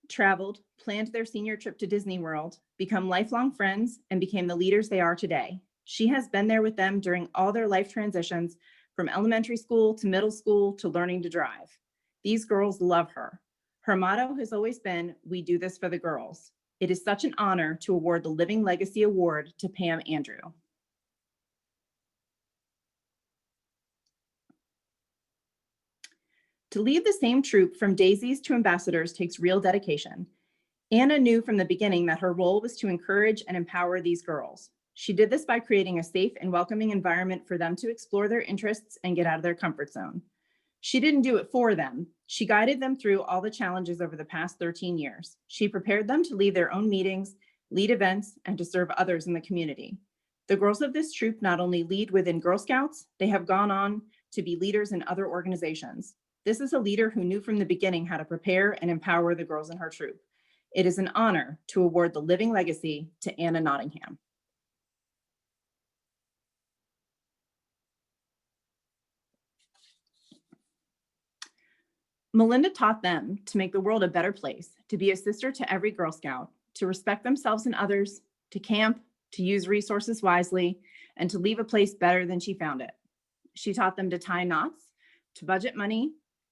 traveled, planned their senior trip to Disney World, become lifelong friends, and became the leaders they are today. She has been there with them during all their life transitions, from elementary school to middle school to learning to drive. These girls love her. Her motto has always been, "We do this for the girls." It is such an honor to award the Living Legacy Award to Pam Andrew. To lead the same troop from daisies to ambassadors takes real dedication. Anna knew from the beginning that her role was to encourage and empower these girls. She did this by creating a safe and welcoming environment for them to explore their interests and get out of their comfort zone. She didn't do it for them. She guided them through all the challenges over the past 13 years. She prepared them to lead their own meetings, lead events, and to serve others in the community. The girls of this troop not only lead within Girl Scouts, they have gone on to be leaders in other organizations. This is a leader who knew from the beginning how to prepare and empower the girls in her troop. It is an honor to award the Living Legacy to Anna Nottingham. Melinda taught them to make the world a better place, to be a sister to every Girl Scout, to respect themselves and others, to camp, to use resources wisely, and to leave a place better than she found it. She taught them to tie knots, to budget money,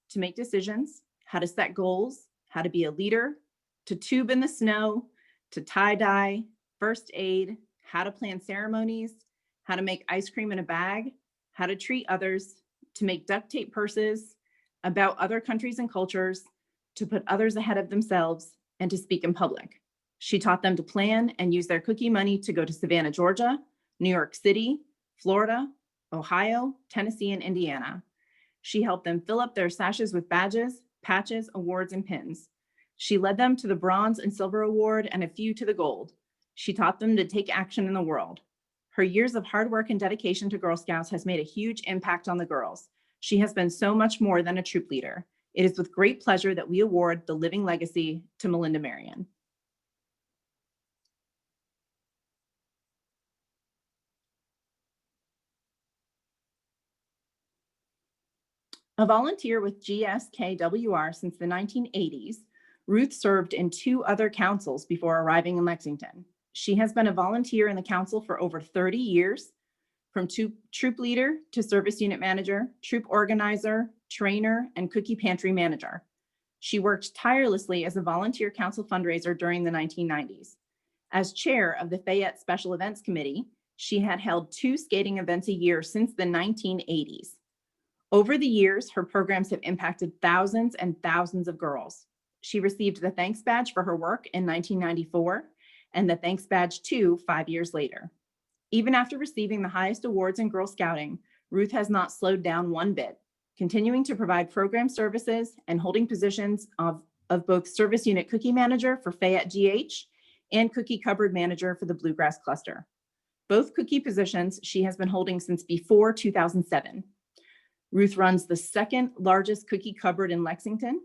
to make decisions, how to set goals, how to be a leader, to tube in the snow, to tie-dye, first aid, how to plan ceremonies, how to make ice cream in a bag, how to treat others, to make duct tape purses, about other countries and cultures, to put others ahead of themselves, and to speak in public. She taught them to plan and use their cookie money to go to Savannah, Georgia, New York City, Florida, Ohio, Tennessee, and Indiana. She helped them fill up their sashes with badges, patches, awards, and pins. She led them to the bronze and silver award and a few to the gold. She taught them to take action in the world. Her years of hard work and dedication to Girl Scouts has made a huge impact on the girls. She has been so much more than a troop leader. It is with great pleasure that we award the Living Legacy to Melinda Marion. A volunteer with GSKWR since the 1980s, Ruth served in 2 other councils before arriving in Lexington. She has been a volunteer in the council for over 30 years, from troop leader to service unit manager, troop organizer, trainer, and cookie pantry manager. She worked tirelessly as a volunteer council fundraiser during the 1990s. As chair of the Fayette Special Events Committee, she had held 2 skating events a year since the 1980s. Over the years, her programs have impacted thousands and thousands of girls. She received the Thanks Badge for her work in 1994 and the Thanks Badge 2 5 years later. Even after receiving the highest awards in Girl Scouting, Ruth has not slowed down one bit, continuing to provide program services and holding positions of both Service Unit Cookie Manager for Fayette GH and Cookie Cupboard Manager for the Bluegrass Cluster. Both cookie positions she has been holding since before 2007. Ruth runs the 2nd largest cookie cupboard in Lexington,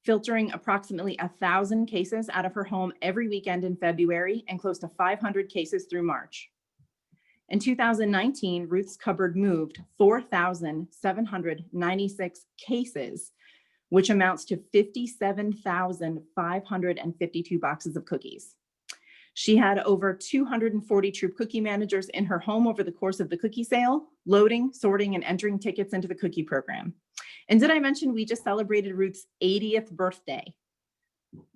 filtering approximately 1,000 cases out of her home every weekend in February and close to 500 cases through March. In 2019, Ruth's cupboard moved 4,796 cases, which amounts to 57,552 boxes of cookies. She had over 240 troop cookie managers in her home over the course of the cookie sale, loading, sorting, and entering tickets into the cookie program. And did I mention we just celebrated Ruth's 80th birthday?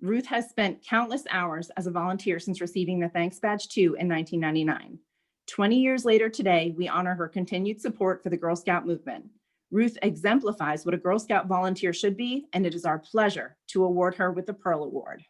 Ruth has spent countless hours as a volunteer since receiving the Thanks Badge 2 in 1999. 20 years later today, we honor her continued support for the Girl Scout movement. Ruth exemplifies what a Girl Scout volunteer should be, and it is our pleasure to award her with the Pearl Award.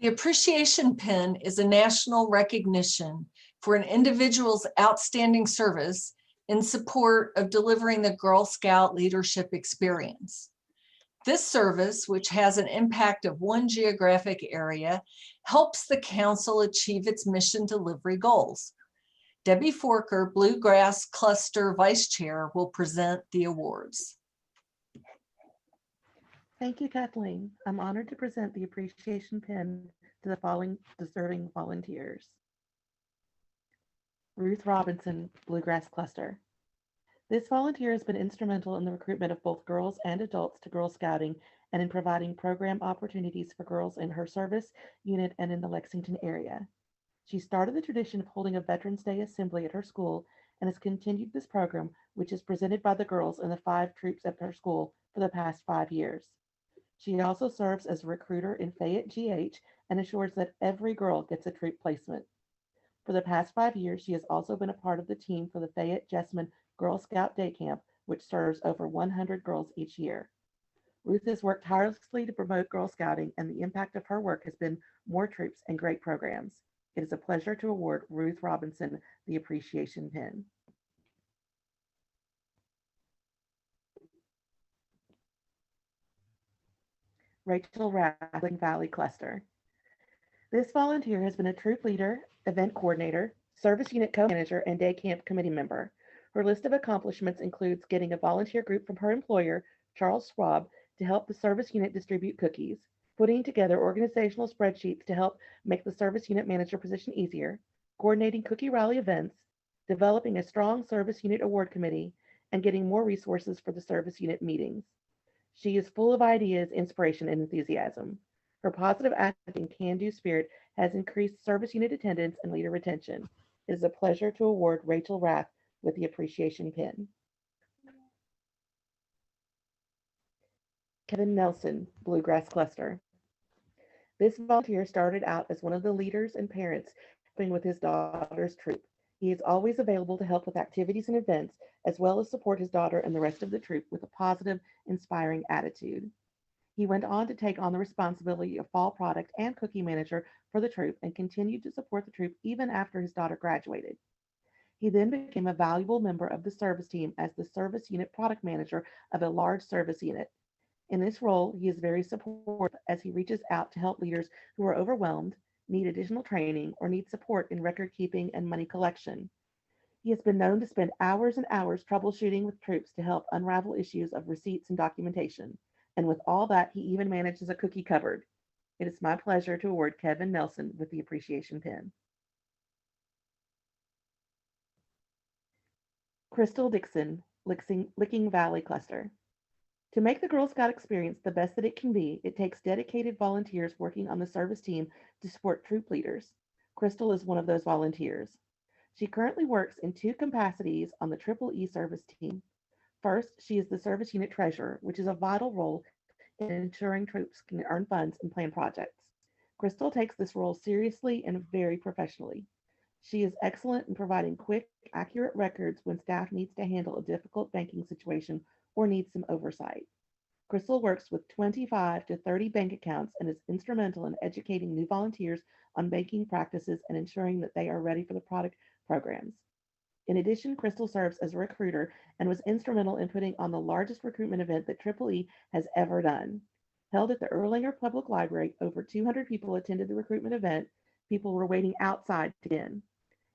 The Appreciation Pin is a national recognition for an individual's outstanding service in support of delivering the Girl Scout leadership experience. This service, which has an impact of 1 geographic area, helps the council achieve its mission delivery goals. Debbie Forker, Bluegrass Cluster Vice Chair, will present the awards. Thank you, Kathleen. I'm honored to present the Appreciation Pin to the following deserving volunteers. Ruth Robinson, Bluegrass Cluster. This volunteer has been instrumental in the recruitment of both girls and adults to Girl Scouting and in providing program opportunities for girls in her service unit and in the Lexington area. She started the tradition of holding a Veterans Day assembly at her school and has continued this program, which is presented by the girls in the 5 troops at her school for the past 5 years. She also serves as a recruiter in Fayette GH and assures that every girl gets a troop placement. For the past 5 years, she has also been a part of the team for the Fayette Jessamine Girl Scout Day Camp, which serves over 100 girls each year. Ruth has worked tirelessly to promote Girl Scouting, and the impact of her work has been more troops and great programs. It is a pleasure to award Ruth Robinson the Appreciation Pin. Rachel Rath, Valley Cluster. This volunteer has been a troop leader, event coordinator, service unit co-manager, and day camp committee member. Her list of accomplishments includes getting a volunteer group from her employer, Charles Schwab, to help the service unit distribute cookies, putting together organizational spreadsheets to help make the service unit manager position easier, coordinating cookie rally events, developing a strong service unit award committee, and getting more resources for the service unit meetings. She is full of ideas, inspiration, and enthusiasm. Her positive attitude and can-do spirit has increased service unit attendance and leader retention. It is a pleasure to award Rachel Rath with the Appreciation Pin. Kevin Nelson, Bluegrass Cluster. This volunteer started out as one of the leaders and parents helping with his daughter's troop. He is always available to help with activities and events, as well as support his daughter and the rest of the troop with a positive, inspiring attitude. He went on to take on the responsibility of fall product and cookie manager for the troop and continued to support the troop even after his daughter graduated. He then became a valuable member of the service team as the service unit product manager of a large service unit. In this role, he is very supportive as he reaches out to help leaders who are overwhelmed, need additional training, or need support in record keeping and money collection. He has been known to spend hours and hours troubleshooting with troops to help unravel issues of receipts and documentation. And with all that, he even manages a cookie cupboard. It is my pleasure to award Kevin Nelson with the Appreciation Pin. Crystal Dixon, Licking Valley Cluster. To make the Girl Scout experience the best that it can be, it takes dedicated volunteers working on the service team to support troop leaders. Crystal is one of those volunteers. She currently works in 2 capacities on the Triple E service team. First, she is the service unit treasurer, which is a vital role in ensuring troops can earn funds and plan projects. Crystal takes this role seriously and very professionally. She is excellent in providing quick, accurate records when staff needs to handle a difficult banking situation or needs some oversight. Crystal works with 25 to 30 bank accounts and is instrumental in educating new volunteers on banking practices and ensuring that they are ready for the product programs. In addition, Crystal serves as a recruiter and was instrumental in putting on the largest recruitment event that Triple E has ever done. Held at the Erlanger Public Library, over 200 people attended the recruitment event. People were waiting outside to get in.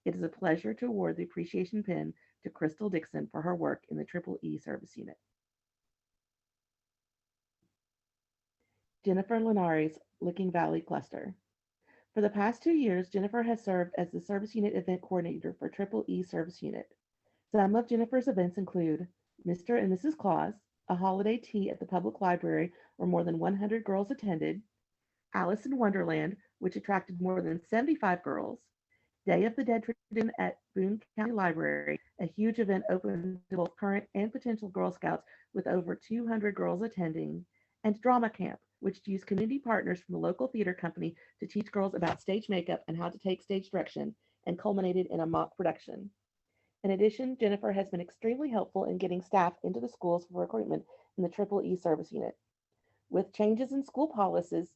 It is a pleasure to award the Appreciation Pin to Crystal Dixon for her work in the Triple E service unit. Jennifer Linares, Licking Valley Cluster. For the past 2 years, Jennifer has served as the Service Unit Event Coordinator for Triple E Service Unit. Some of Jennifer's events include Mr. and Mrs. Claus, a holiday tea at the public library where more than 100 girls attended, Alice in Wonderland, which attracted more than 75 girls, Day of the Dead tradition at Boone County Library, a huge event open to both current and potential Girl Scouts with over 200 girls attending, and Drama Camp, which used community partners from the local theater company to teach girls about stage makeup and how to take stage direction, and culminated in a mock production. In addition, Jennifer has been extremely helpful in getting staff into the schools for recruitment in the Triple E service unit. With changes in school policies,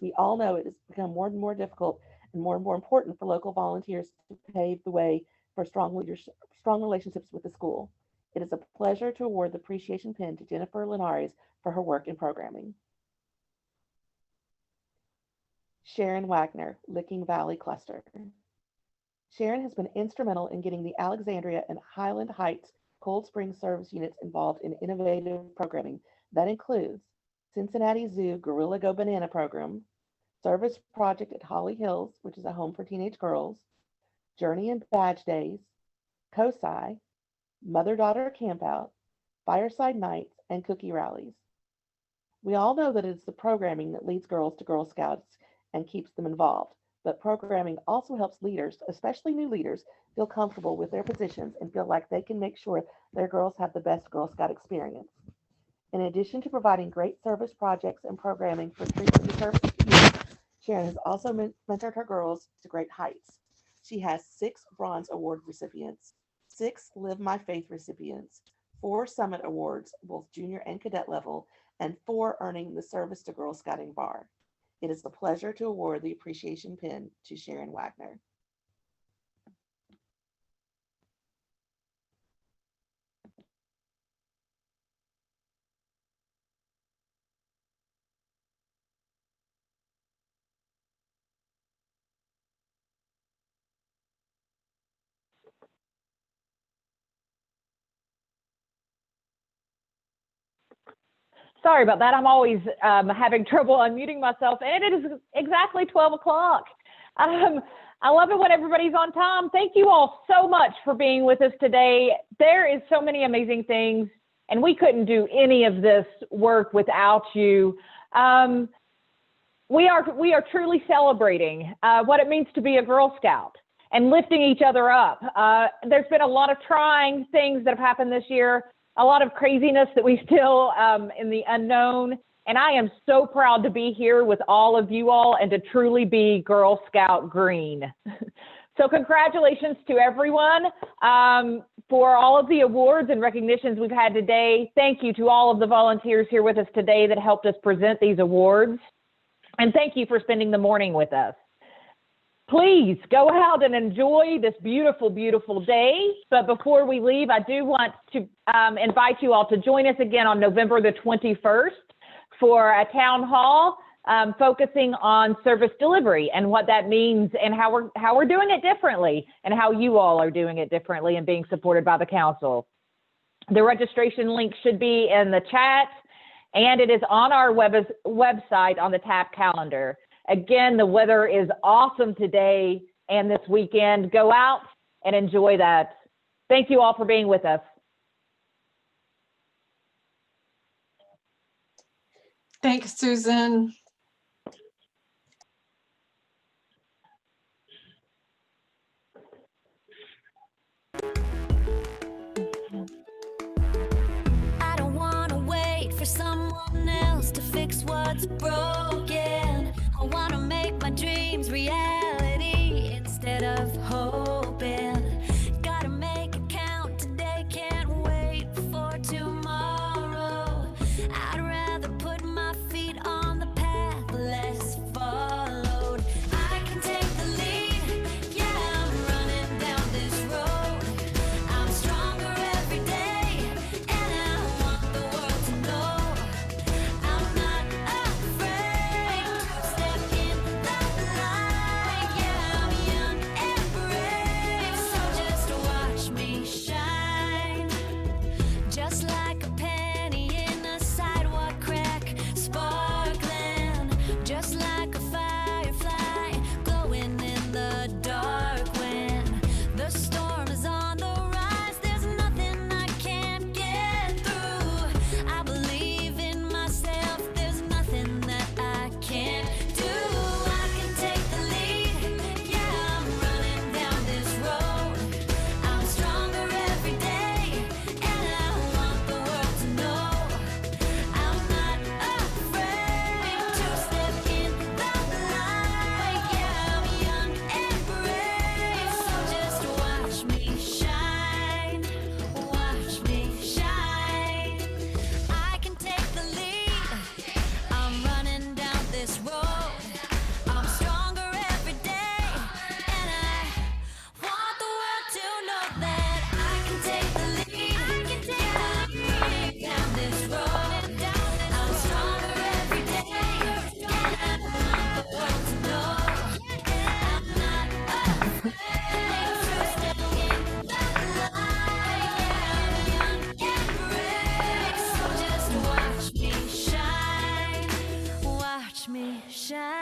we all know it has become more and more difficult and more important for local volunteers to pave the way for strong relationships with the school. It is a pleasure to award the Appreciation Pin to Jennifer Linares for her work in programming. Sharon Wagner, Licking Valley Cluster. Sharon has been instrumental in getting the Alexandria and Highland Heights Cold Spring service units involved in innovative programming that includes Cincinnati Zoo Gorilla Go Banana program, Service Project at Holly Hills, which is a home for teenage girls, Journey and Badge Days, COSI, Mother-Daughter Campout, Fireside Nights, and Cookie Rallies. We all know that it's the programming that leads girls to Girl Scouts and keeps them involved, but programming also helps leaders, especially new leaders, feel comfortable with their positions and feel like they can make sure their girls have the best Girl Scout experience. In addition to providing great service projects and programming for treatment service youth, Sharon has also mentored her girls to great heights. She has 6 Bronze Award recipients, 6 Live My Faith recipients, 4 Summit Awards, both junior and cadet level, and 4 earning the Service to Girl Scouting bar. It is a pleasure to award the Appreciation Pin to Sharon Wagner. Sorry about that. I'm always having trouble unmuting myself, and it is exactly 12 o'clock. I love it when everybody's on time. Thank you all so much for being with us today. There is so many amazing things, and we couldn't do any of this work without you. We are truly celebrating what it means to be a Girl Scout and lifting each other up. There's been a lot of trying things that have happened this year, a lot of craziness that we still in the unknown. And I am so proud to be here with all of you all and to truly be Girl Scout Green. So congratulations to everyone for all of the awards and recognitions we've had today. Thank you to all of the volunteers here with us today that helped us present these awards. And thank you for spending the morning with us. Please go out and enjoy this beautiful, beautiful day. But before we leave, I do want to invite you all to join us again on November the 21st for a town hall focusing on service delivery and what that means and how we're doing it differently and how you all are doing it differently and being supported by the council. The registration link should be in the chat, and it is on our website on the TAP calendar. Again, the weather is awesome today and this weekend. Go out and enjoy that. Thank you all for being with us. Thanks, Susan. I don't want to wait for someone else to fix what's broken. I want to make my dreams reality instead of hoping. Gotta make it count today, can't wait for tomorrow. I'd rather put my feet on the path less followed. I can take the lead, yeah, I'm running down this road. I'm stronger every day, and I want the world to know I'm not afraid to step in the light. Yeah, I'm young and brave, so just watch me shine. Just like a penny in a sidewalk crack, sparkling. Just like a firefly glowing in the dark. When the storm is on the rise, there's nothing I can't get through. I believe in myself, there's nothing that I can't do. I can take the lead, yeah, I'm running down this road. I'm stronger every day, and I want the world to know I'm not afraid to step in the light. Yeah, I'm young and brave, so just watch me shine. Watch me shine. I can take the lead. I'm running down this road. I'm stronger every day, and I want the world to know that I can take the lead. I can take the lead down this road. I'm stronger every day, and I want the world to know I'm not afraid to step in the light. Yeah, I'm young and brave, so just watch me shine. Watch me shine.